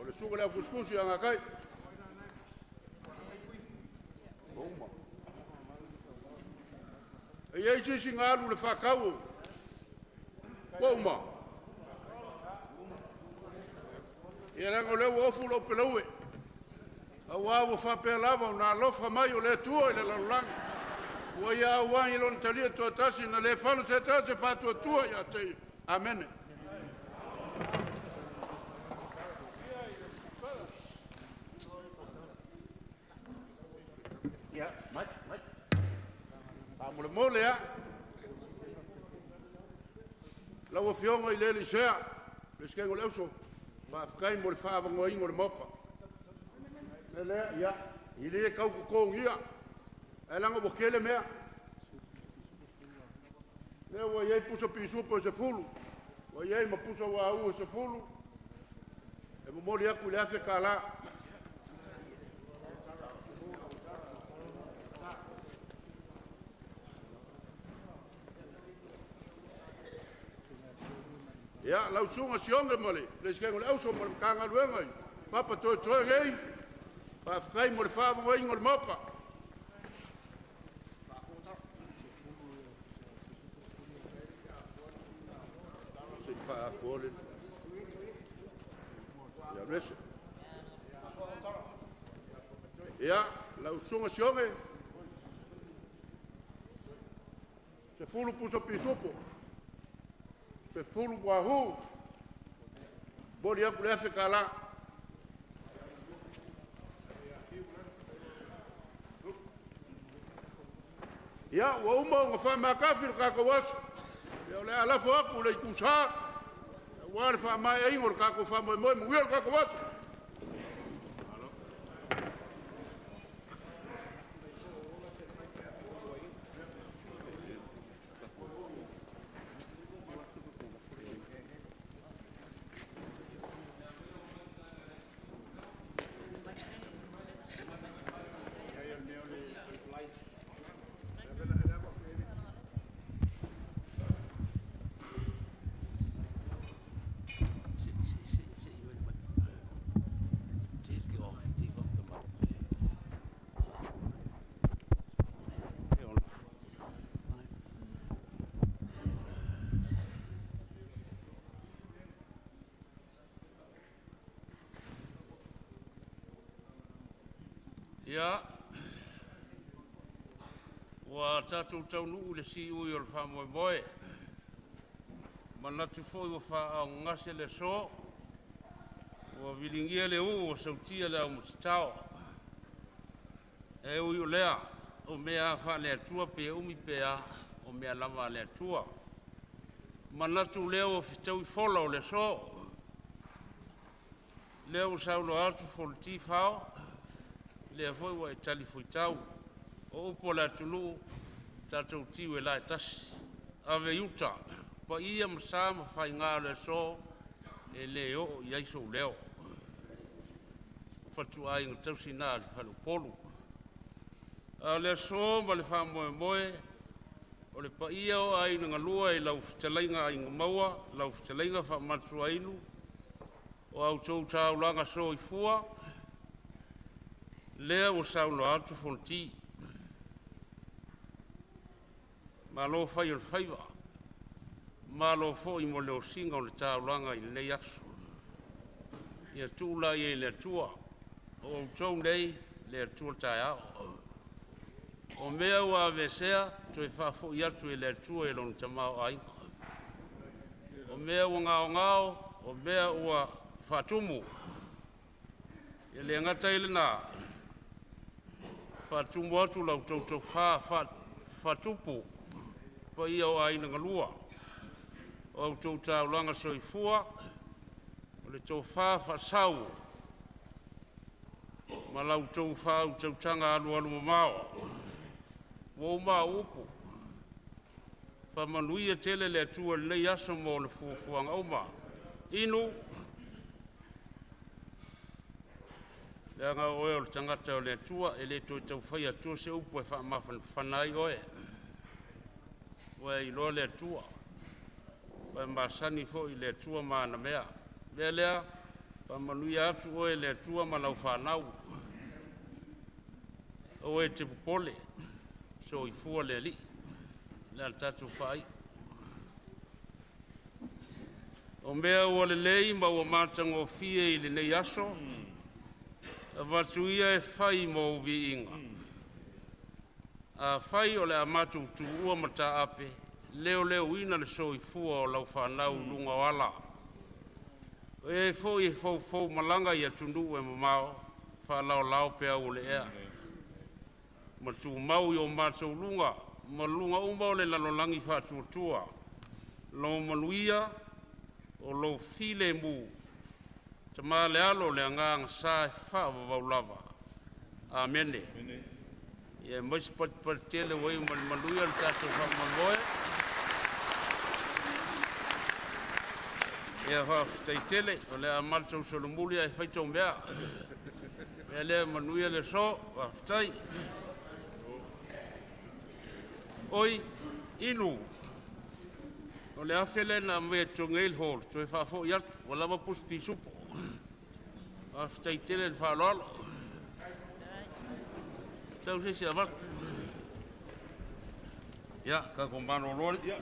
O le sunga lea kuskusi anga kai. Boma. E iei sisi ngalu le whakau. Boma. e ranga leo ofu lo pelaue awa wo fa pe lava na lofa mai o le tua i le lalanga wa ia wa i lon talia to tasi na le fanu se tasi fa tua ia te amen. Ya, mai. Mole mole ya la wo fionga i le lisea le skengo le uso ma fkai mo le fa ngo ingo le mopa le ya i le kau ko ngia e langa bo kele mea le wo ye puso pisu po se fulu wo ye ma puso wa u se fulu e mo mole ya ku le afe kala ya lau sunga sionga mole le skengo le auso mo kanga luenga papa to ngei pa fkai mo le fa mo ingo le mopa se fa fole ya res ya lau sunga sionga se fulu puso pisopo pe fulu wahu bodi aku le kala ya wa umma wa fa ma kafir ka ko was ya le ala fo aku le kusa wa fa ma ai ngor ka ko fa mo mo wel ka ko was ya wa tatu taunu le si u yo fa mo boy manatu fo yo fa ngase le so wa vilingia le u sautia la mustao e u yo lea o mea fa le tua pe u mi pe a o mea lava le tua manatu leo fitau follow le so leo saulo atu folti fao le foi wa tali foi tau o pola tulu tatu tiwe la tas ave yuta pa ia msa ma fai nga le so e leo ia so leo fatu ai no tau sinal falu polu a le so ma le fa mo o le pa ia o ai nga lua i lau fitalainga ai maua lau fitalainga fa matu ainu o au tau tau langa so i fua lea o saulo atu fonti ma lo fai o faiva ma lo fo i mo le o singa o le taulanga i le aso ia tula i le tua o tau nei le tua tai ao o mea ua vesea to e fa fo i atu i le tua i lon tamao ai o mea ua ngao o mea ua fatumu i le ngata i le na fatumu atu lau tau fatupu pa ia o aina ngalua o au tau taulanga soifua o le tau fasau ma lau tau tau tanga alu mamao o ma upu fa manuia tele le atua le nei aso mo le fuafuanga oma inu nga oe o le tangata o le atua e le toi tau whai atua se upu e wha mawhan whanai oe oe i loa le atua oe masani fo i le atua maana mea lea pa manui atu oe le atua ma lau whanau oe te pupole so i fua le li le al tatu whai O mea ua lelei ma ua mātango fie I le nei aso. A watuia e whai mo uvi inga. A whai o le amatu tu ua mata ape. Leo leo ina le so I fua o lau whanau lunga wala. E fo malanga I atundu e mamao. Whalao lao pea ule ea. Ma tu mau I o mātou lunga. Ma lunga umba o le lalolangi whatuatua. Lo manuia o lo file mu. Te maa le alo le anganga sa e wha waulava. Amene. Ie mais pat tele wei manuia le tato wha mangoe. Ie wha tai tele o le amalto solumulia e whaitau mea. E le manuia le so wa whtai. Oi, inu. O le afele na me tungel hol, to e fafo yat, wala ma pusti supo. Aftai tele le falolo. Tau se avat. Ya, ka kombano lol. Ya.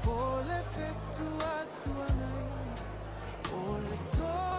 Ole fetu atu anai, ole to